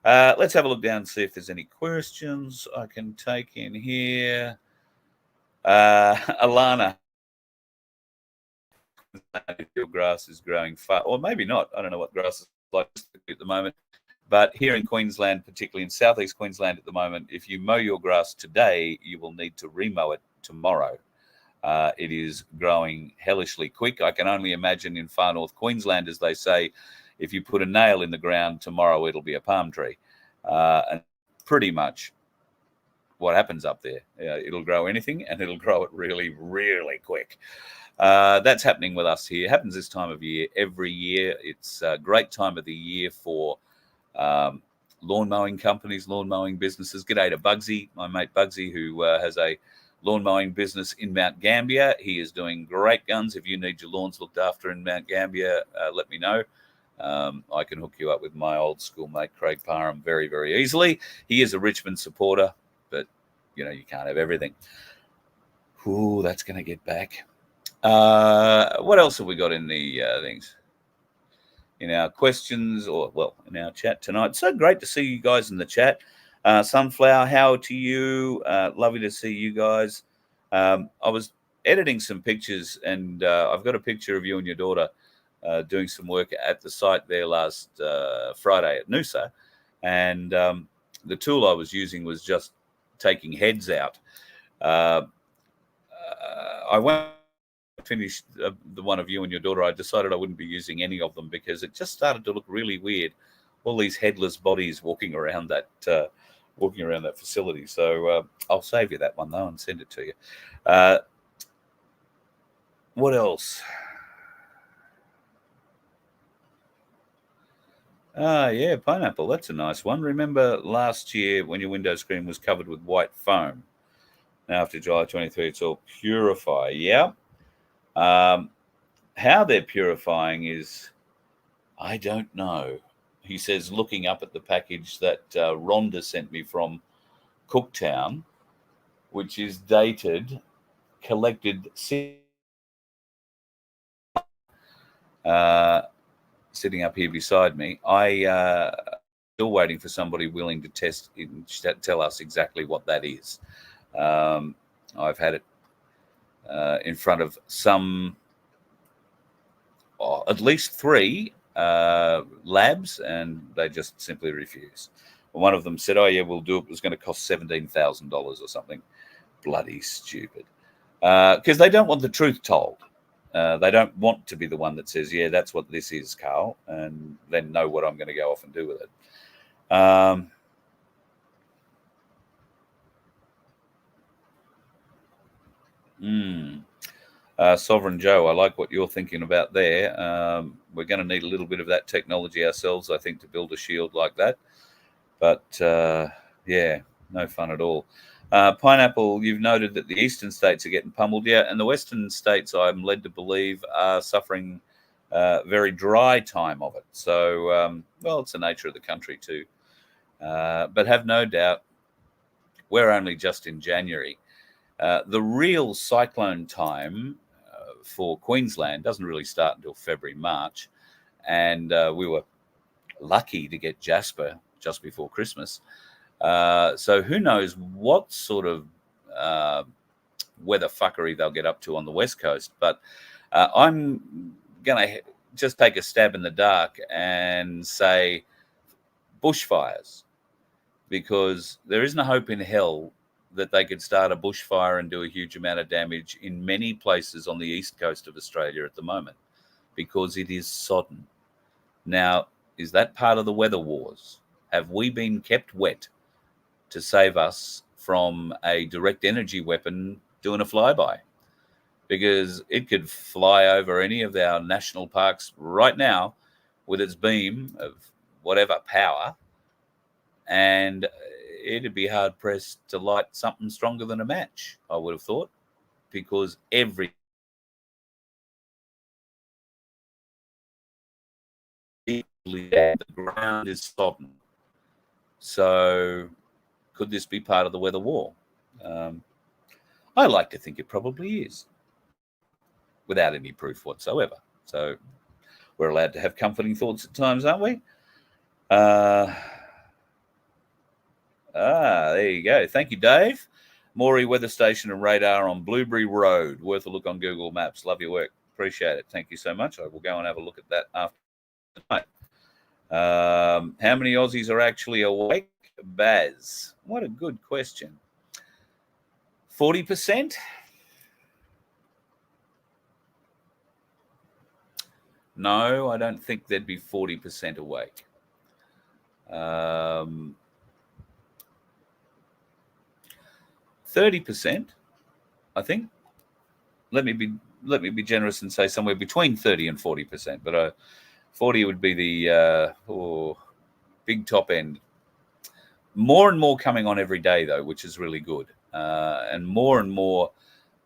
let's have a look down and see if there's any questions I can take in here. Alana, if your grass is growing fast, or maybe not. I don't know what grass is like at the moment. But here in Queensland, particularly in southeast Queensland at the moment, if you mow your grass today, you will need to remow it tomorrow. It is growing hellishly quick. I can only imagine in far north Queensland, as they say, if you put a nail in the ground tomorrow, it'll be a palm tree. And pretty much what happens up there. It'll grow anything, and it'll grow it really, really quick. That's happening with us here. It happens this time of year every year. It's a great time of the year for lawn mowing companies, lawn mowing businesses. G'day to Bugsy, my mate Bugsy, who has a lawn mowing business in Mount Gambier. He is doing great guns. If you need your lawns looked after in Mount Gambier, let me know. I can hook you up with my old school mate Craig Parham very, very easily. He is a Richmond supporter, but you can't have everything. Ooh, that's going to get back. What else have we got in the things? In our questions, in our chat tonight. So great to see you guys in the chat. Sunflower, how to you? Lovely to see you guys. I was editing some pictures, and I've got a picture of you and your daughter doing some work at the site there last Friday at Noosa. And the tool I was using was just taking heads out. I went finished the one of you and your daughter. I decided I wouldn't be using any of them because it just started to look really weird. All these headless bodies walking around that facility. So I'll save you that one though and send it to you. What else? Yeah, pineapple. That's a nice one. Remember last year when your window screen was covered with white foam? Now after July 23, it's all Purify. Yeah. How they're purifying is, I don't know. He says, looking up at the package that Rhonda sent me from Cooktown, which is dated, collected, sitting up here beside me. Still waiting for somebody willing to tell us exactly what that is. I've had it in front of at least 3 labs, and they just simply refuse. One of them said, "Oh yeah, we'll do it. It was going to cost $17,000 or something." Bloody stupid. Because they don't want the truth told. They don't want to be the one that says, yeah, that's what this is, Carl, and then know what I'm going to go off and do with it. Sovereign Joe, I like what you're thinking about there. We're going to need a little bit of that technology ourselves, I think, to build a shield like that. But yeah, no fun at all. Pineapple, you've noted that the eastern states are getting pummeled, yeah, and the western states, I'm led to believe, are suffering very dry time of it. So, well, it's the nature of the country too. But have no doubt, we're only just in January. The real cyclone time for Queensland doesn't really start until February, March. And we were lucky to get Jasper just before Christmas. So who knows what sort of weather fuckery they'll get up to on the West Coast. But I'm going to just take a stab in the dark and say bushfires, because there isn't a hope in hell that they could start a bushfire and do a huge amount of damage in many places on the east coast of Australia at the moment, because it is sodden. Now, is that part of the weather wars? Have we been kept wet to save us from a direct energy weapon doing a flyby? Because it could fly over any of our national parks right now with its beam of whatever power, and it'd be hard pressed to light something stronger than a match, I would have thought, because the ground is sodden. So could this be part of the weather war? I like to think it probably is, without any proof whatsoever. So we're allowed to have comforting thoughts at times, aren't we? There you go. Thank you, Dave. Moree weather station and radar on Blueberry Road. Worth a look on Google Maps. Love your work. Appreciate it. Thank you so much. I will go and have a look at that after tonight. How many Aussies are actually awake? Baz. What a good question. 40%? No, I don't think there'd be 40% awake. 30%, I think. Let me be generous and say somewhere between 30 and 40%. But 40 would be the big top end. More and more coming on every day, though, which is really good. And more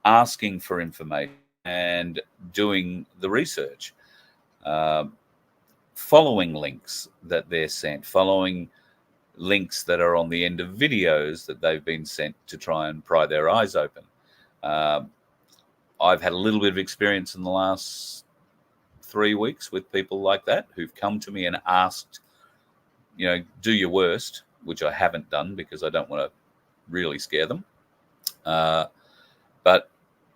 asking for information and doing the research. Following links that they're sent, following links that are on the end of videos that they've been sent to try and pry their eyes open. I've had a little bit of experience in the last 3 weeks with people like that who've come to me and asked, do your worst, which I haven't done because I don't want to really scare them. But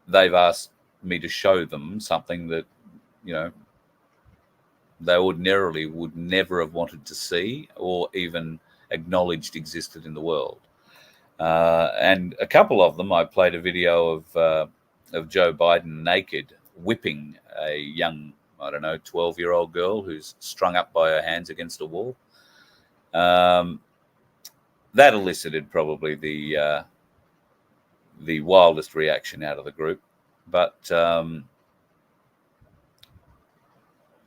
they've asked me to show them something that, they ordinarily would never have wanted to see or even acknowledged existed in the world. And a couple of them, I played a video of Joe Biden naked whipping a young, 12-year-old girl who's strung up by her hands against a wall. That elicited probably the wildest reaction out of the group. But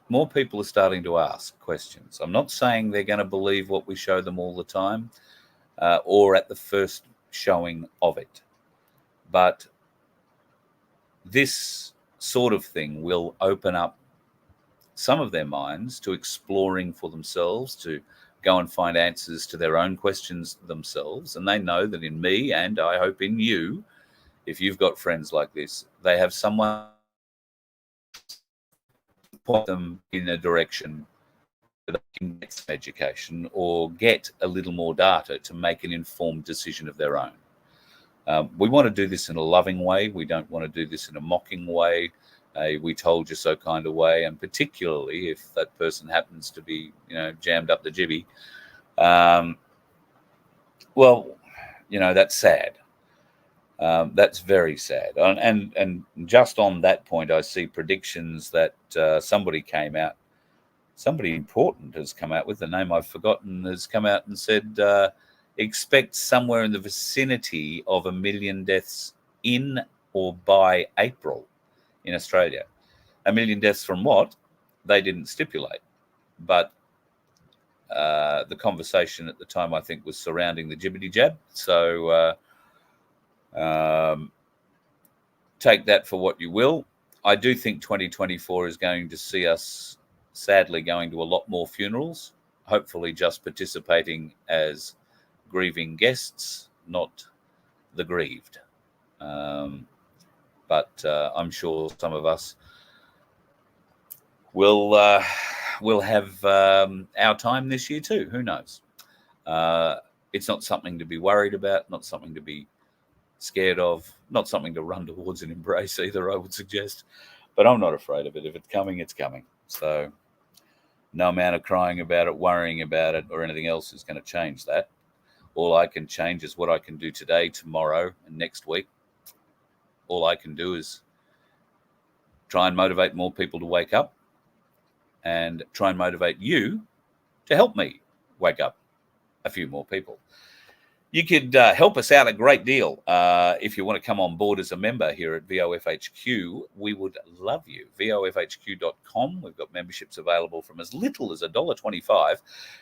more people are starting to ask questions. I'm not saying they're going to believe what we show them all the time or at the first showing of it. But this sort of thing will open up some of their minds to exploring for themselves, to go and find answers to their own questions themselves. And they know that in me, and I hope in you, if you've got friends like this, they have someone point them in a direction that they can get some education or get a little more data to make an informed decision of their own. We want to do this in a loving way. We don't want to do this in a mocking way, we told you so kind of way, and particularly if that person happens to be, jammed up the jibby. Well, that's sad. That's very sad. And just on that point, I see predictions that somebody important has come out with, the name I've forgotten, has come out and said expect somewhere in the vicinity of 1 million deaths in or by April in Australia. 1 million deaths from what? They didn't stipulate. But the conversation at the time, I think, was surrounding the jibbity jab. So take that for what you will. I do think 2024 is going to see us sadly going to a lot more funerals, hopefully just participating as grieving guests, not the grieved. But I'm sure some of us will have our time this year too. Who knows? It's not something to be worried about, not something to be scared of, not something to run towards and embrace either, I would suggest. But I'm not afraid of it. If it's coming, it's coming. So no amount of crying about it, worrying about it, or anything else is going to change that. All I can change is what I can do today, tomorrow, and next week. All I can do is try and motivate more people to wake up and try and motivate you to help me wake up a few more people. You could help us out a great deal if you want to come on board as a member here at VoFHQ. We would love you. VoFHQ.com. We've got memberships available from as little as $1.25.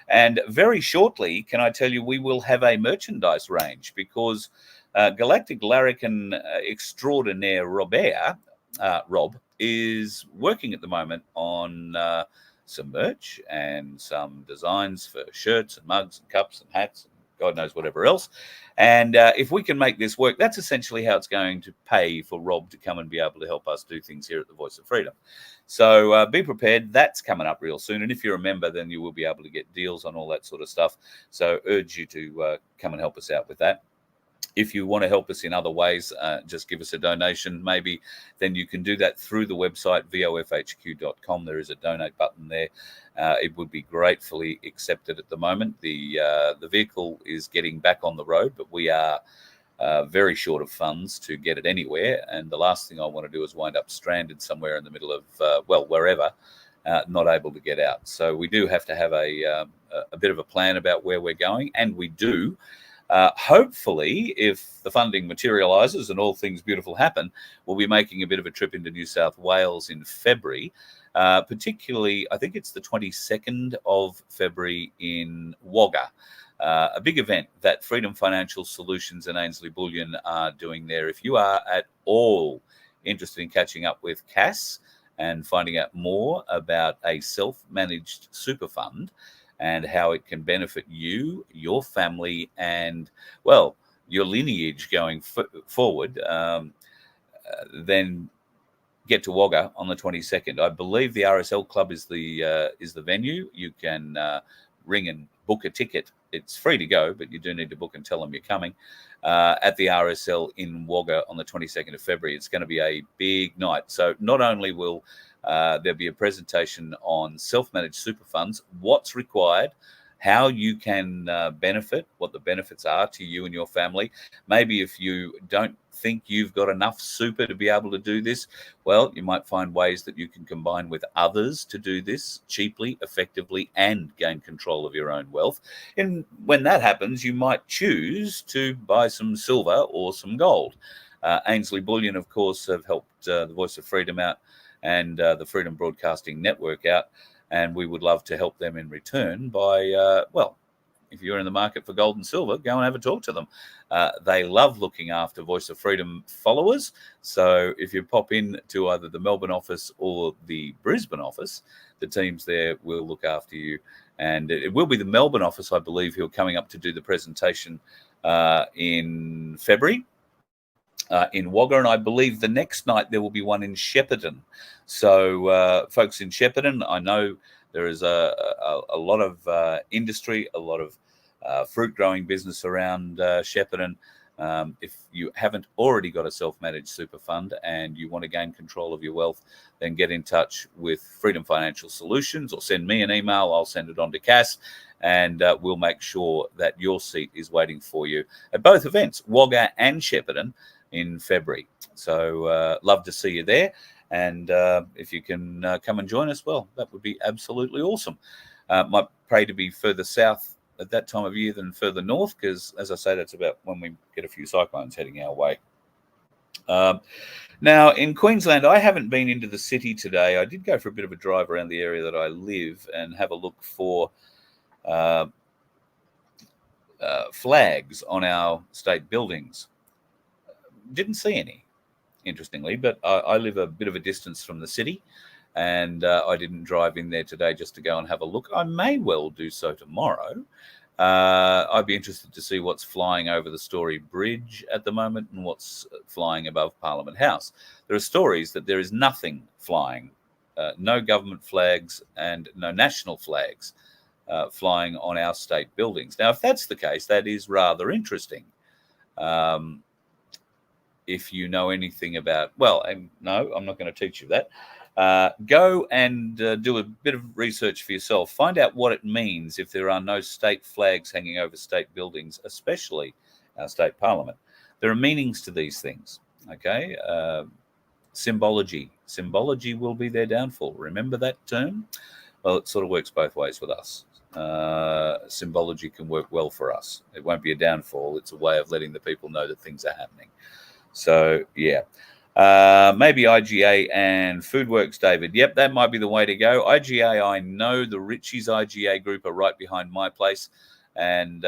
And very shortly, can I tell you, we will have a merchandise range because Galactic Larrikin extraordinaire Rob, is working at the moment on some merch and some designs for shirts and mugs and cups and hats and God knows whatever else. And if we can make this work, that's essentially how it's going to pay for Rob to come and be able to help us do things here at the Voice of Freedom. So be prepared. That's coming up real soon. And if you're a member, then you will be able to get deals on all that sort of stuff. So urge you to come and help us out with that. If you want to help us in other ways, just give us a donation, maybe, then you can do that through the website, vofhq.com. There is a donate button there. It would be gratefully accepted at the moment. The vehicle is getting back on the road, but we are very short of funds to get it anywhere. And the last thing I want to do is wind up stranded somewhere in the middle of, wherever, not able to get out. So we do have to have a bit of a plan about where we're going, and we do. Hopefully, if the funding materialises and all things beautiful happen, we'll be making a bit of a trip into New South Wales in February, particularly, I think it's the 22nd of February in Wagga, a big event that Freedom Financial Solutions and Ainsley Bullion are doing there. If you are at all interested in catching up with Cass and finding out more about a self-managed super fund, and how it can benefit you, your family, and, well, your lineage going forward, then get to Wagga on the 22nd. I believe the RSL Club is the venue. You can ring and book a ticket. It's free to go, but you do need to book and tell them you're coming at the RSL in Wagga on the 22nd of February. It's going to be a big night. So not only will there'll be a presentation on self-managed super funds, what's required, how you can benefit, what the benefits are to you and your family. Maybe if you don't think you've got enough super to be able to do this, well, you might find ways that you can combine with others to do this cheaply, effectively, and gain control of your own wealth. And when that happens, you might choose to buy some silver or some gold. Ainsley Bullion, of course, have helped the Voice of Freedom out and the Freedom Broadcasting Network out, and we would love to help them in return by, if you're in the market for gold and silver, go and have a talk to them. They love looking after Voice of Freedom followers, so if you pop in to either the Melbourne office or the Brisbane office, the teams there will look after you. And it will be the Melbourne office, I believe, who are coming up to do the presentation in February. In Wagga, and I believe the next night there will be one in Shepparton. So folks in Shepparton, I know there is a lot of industry, a lot of fruit growing business around Shepparton. If you haven't already got a self-managed super fund and you want to gain control of your wealth, then get in touch with Freedom Financial Solutions or send me an email. I'll send it on to Cass, and we'll make sure that your seat is waiting for you at both events, Wagga and Shepparton, in February. So love to see you there. And if you can come and join us, well, that would be absolutely awesome. Might pray to be further south at that time of year than further north, because, as I say, that's about when we get a few cyclones heading our way. Now, in Queensland, I haven't been into the city today. I did go for a bit of a drive around the area that I live and have a look for flags on our state buildings. Didn't see any, interestingly, but I live a bit of a distance from the city, and I didn't drive in there today just to go and have a look. I may well do so tomorrow. I'd be interested to see what's flying over the Story Bridge at the moment and what's flying above Parliament House. There are stories that there is nothing flying, no government flags and no national flags flying on our state buildings. Now, if that's the case, that is rather interesting. If you know anything about, well, no, I'm not going to teach you that. Go and do a bit of research for yourself. Find out what it means if there are no state flags hanging over state buildings, especially our state parliament. There are meanings to these things, okay? Symbology. Symbology will be their downfall. Remember that term? Well, it sort of works both ways with us. Symbology can work well for us. It won't be a downfall. It's a way of letting the people know that things are happening. So, yeah. Maybe IGA and Foodworks, David. Yep, that might be the way to go. IGA, I know the Ritchie's IGA group are right behind my place. And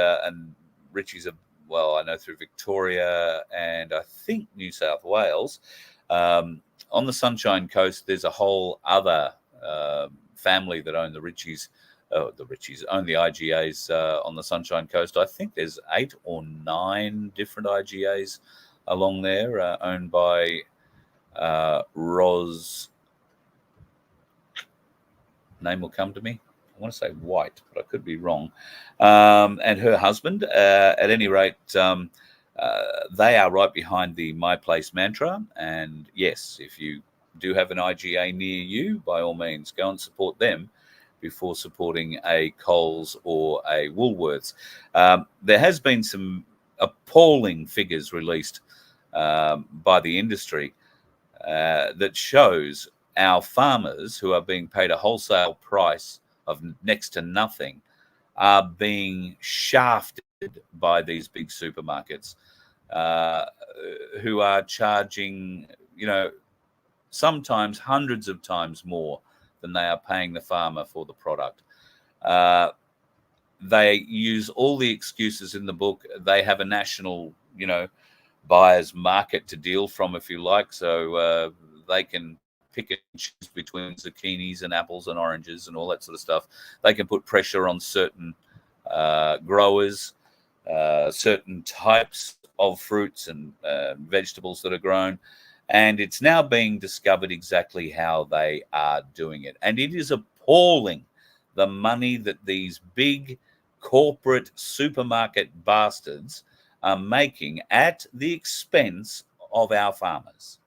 Ritchie's, well, I know through Victoria and I think New South Wales. On the Sunshine Coast, there's a whole other family that own the Ritchie's. The Ritchie's own the IGAs on the Sunshine Coast. I think there's 8 or 9 different IGAs along there, owned by Roz. Name will come to me. I want to say White, but I could be wrong. And her husband. At any rate, they are right behind the My Place mantra. And yes, if you do have an IGA near you, by all means, go and support them before supporting a Coles or a Woolworths. There has been some appalling figures released by the industry that shows our farmers, who are being paid a wholesale price of next to nothing, are being shafted by these big supermarkets who are charging, sometimes hundreds of times more than they are paying the farmer for the product. They use all the excuses in the book. They have a national, buyer's market to deal from, if you like, so they can pick and choose between zucchinis and apples and oranges and all that sort of stuff. They can put pressure on certain growers, certain types of fruits and vegetables that are grown. And it's now being discovered exactly how they are doing it. And it is appalling, the money that these big corporate supermarket bastards are making at the expense of our farmers.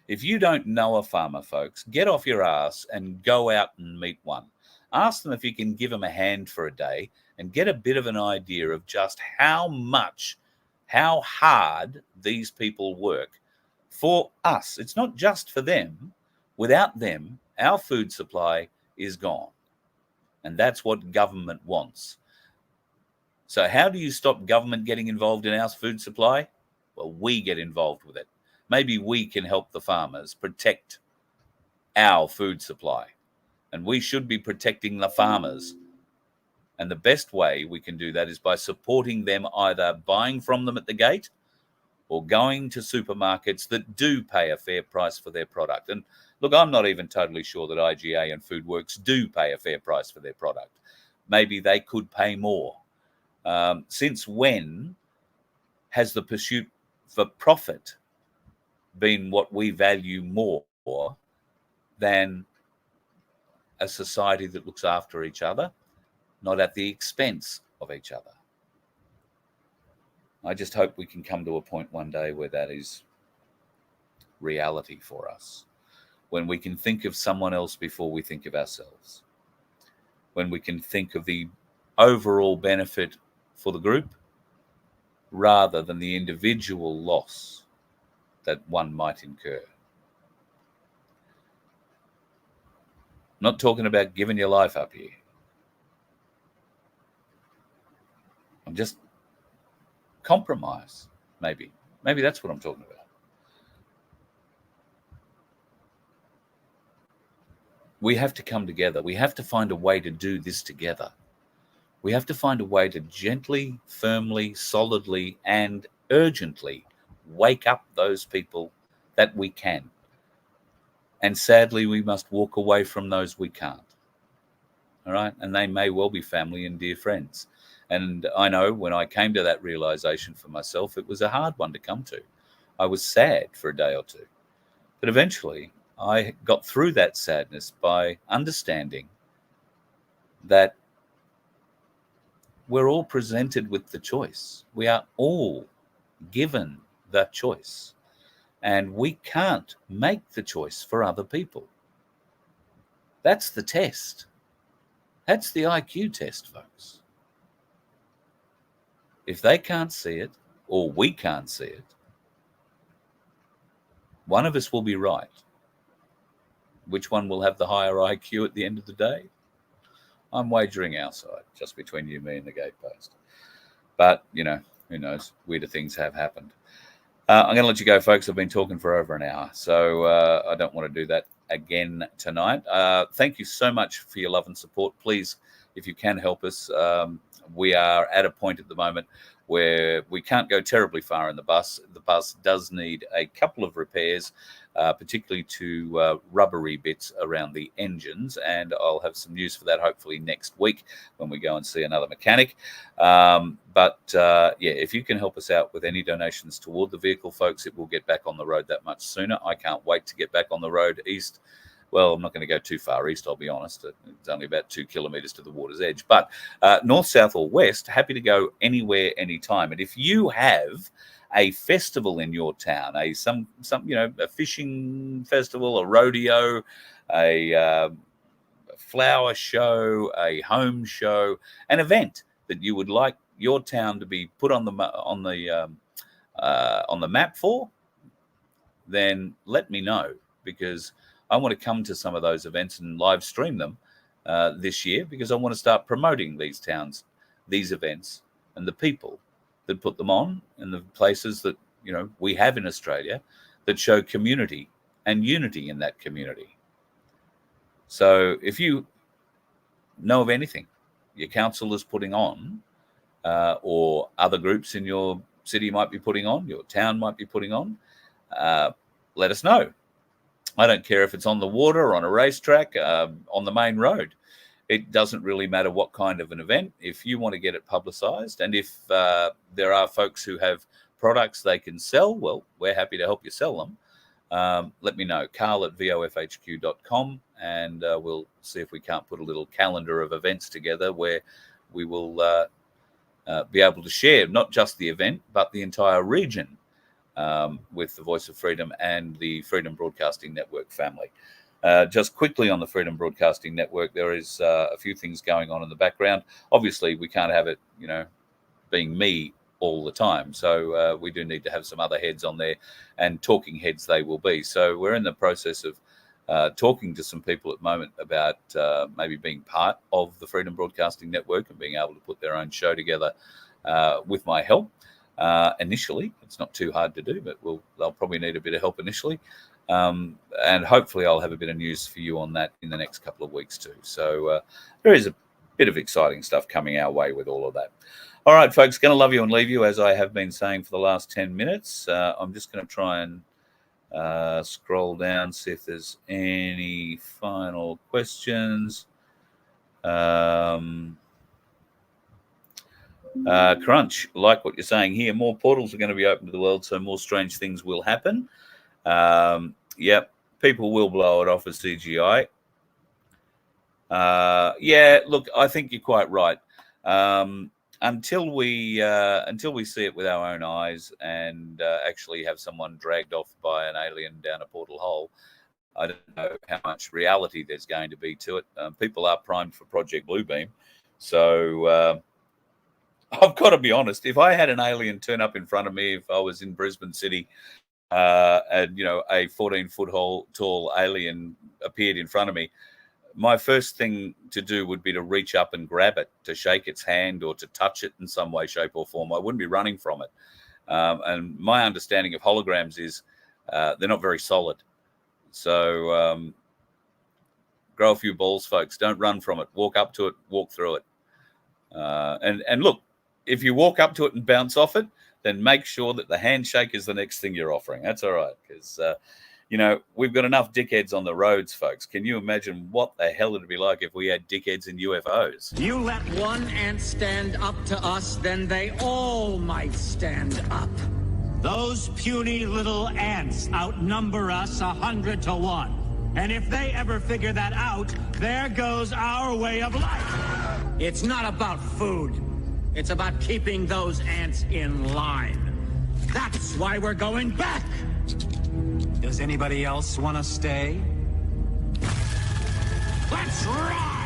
If you don't know a farmer, folks, get off your ass and go out and meet one. Ask them if you can give them a hand for a day and get a bit of an idea of just how hard these people work for us. It's not just for them. Without them, our food supply is gone. And that's what government wants. So how do you stop government getting involved in our food supply? Well, we get involved with it. Maybe we can help the farmers protect our food supply. And we should be protecting the farmers. And the best way we can do that is by supporting them, either buying from them at the gate or going to supermarkets that do pay a fair price for their product. And look, I'm not even totally sure that IGA and Foodworks do pay a fair price for their product. Maybe they could pay more. Since when has the pursuit for profit been what we value more than a society that looks after each other, not at the expense of each other? I just hope we can come to a point one day where that is reality for us, when we can think of someone else before we think of ourselves, when we can think of the overall benefit for the group rather than the individual loss that one might incur. I'm not talking about giving your life up here. I'm just compromise, maybe. Maybe that's what I'm talking about. We have to come together. We have to find a way to do this together. We have to find a way to gently, firmly, solidly, and urgently wake up those people that we can. And sadly, we must walk away from those we can't. All right? And they may well be family and dear friends. And I know when I came to that realization for myself, it was a hard one to come to. I was sad for a day or two. But eventually, I got through that sadness by understanding that we're all presented with the choice. We are all given that choice. And we can't make the choice for other people. That's the test. That's the IQ test, folks. If they can't see it, or we can't see it, one of us will be right. Which one will have the higher IQ at the end of the day? I'm wagering our side, just between you, me, and the gatepost. But, you know, who knows? Weirder things have happened. I'm going to let you go, folks. I've been talking for over an hour, so I don't want to do that again tonight. Thank you so much for your love and support. Please, if you can help us, we are at a point at the moment where we can't go terribly far in the bus. The bus does need a couple of repairs, particularly to rubbery bits around the engines, and I'll have some news for that hopefully next week when we go and see another mechanic. Yeah, if you can help us out with any donations toward the vehicle, folks, it will get back on the road that much sooner. I can't wait to get back on the road east. Well, I'm not going to go too far east, I'll be honest. It's only about 2 kilometres to the water's edge. But north, south, or west, happy to go anywhere, anytime. And if you have a festival in your town, a fishing festival, a rodeo, a flower show, a home show, an event that you would like your town to be put on the map for, then let me know, because I want to come to some of those events and live stream them this year, because I want to start promoting these towns, these events, and the people that put them on, and the places that we have in Australia that show community and unity in that community. So if you know of anything your council is putting on, or other groups in your city might be putting on, your town might be putting on, let us know. I don't care if it's on the water or on a racetrack, on the main road. It doesn't really matter what kind of an event. If you want to get it publicised, and if there are folks who have products they can sell, well, we're happy to help you sell them. Let me know, carl@vofhq.com, and we'll see if we can't put a little calendar of events together where we will be able to share not just the event, but the entire region with the Voice of Freedom and the Freedom Broadcasting Network family. Just quickly on the Freedom Broadcasting Network, there is a few things going on in the background. Obviously, we can't have it, being me all the time. So we do need to have some other heads on there, and talking heads they will be. So we're in the process of talking to some people at the moment about maybe being part of the Freedom Broadcasting Network and being able to put their own show together with my help. Initially, it's not too hard to do, but they'll probably need a bit of help initially. And hopefully I'll have a bit of news for you on that in the next couple of weeks too. So there is a bit of exciting stuff coming our way with all of that. All right, folks, going to love you and leave you, as I have been saying for the last 10 minutes. I'm just going to try and scroll down, see if there's any final questions. Crunch, like what you're saying here, more portals are going to be open to the world, so more strange things will happen. Yep, people will blow it off as CGI. Yeah, look, I think you're quite right. Until we see it with our own eyes and actually have someone dragged off by an alien down a portal hole, I don't know how much reality there's going to be to it. People are primed for Project Bluebeam, so I've got to be honest. If I had an alien turn up in front of me, if I was in Brisbane City, and a 14-foot tall alien appeared in front of me, my first thing to do would be to reach up and grab it, to shake its hand or to touch it in some way, shape or form. I wouldn't be running from it. And my understanding of holograms is they're not very solid. So grow a few balls, folks. Don't run from it. Walk up to it, walk through it. And look, if you walk up to it and bounce off it, then make sure that the handshake is the next thing you're offering. That's all right, because we've got enough dickheads on the roads, folks. Can you imagine what the hell it'd be like if we had dickheads in UFOs? You let one ant stand up to us, then they all might stand up. Those puny little ants outnumber us 100 to 1. And if they ever figure that out, there goes our way of life. It's not about food. It's about keeping those ants in line. That's why we're going back. Does anybody else want to stay? Let's ride!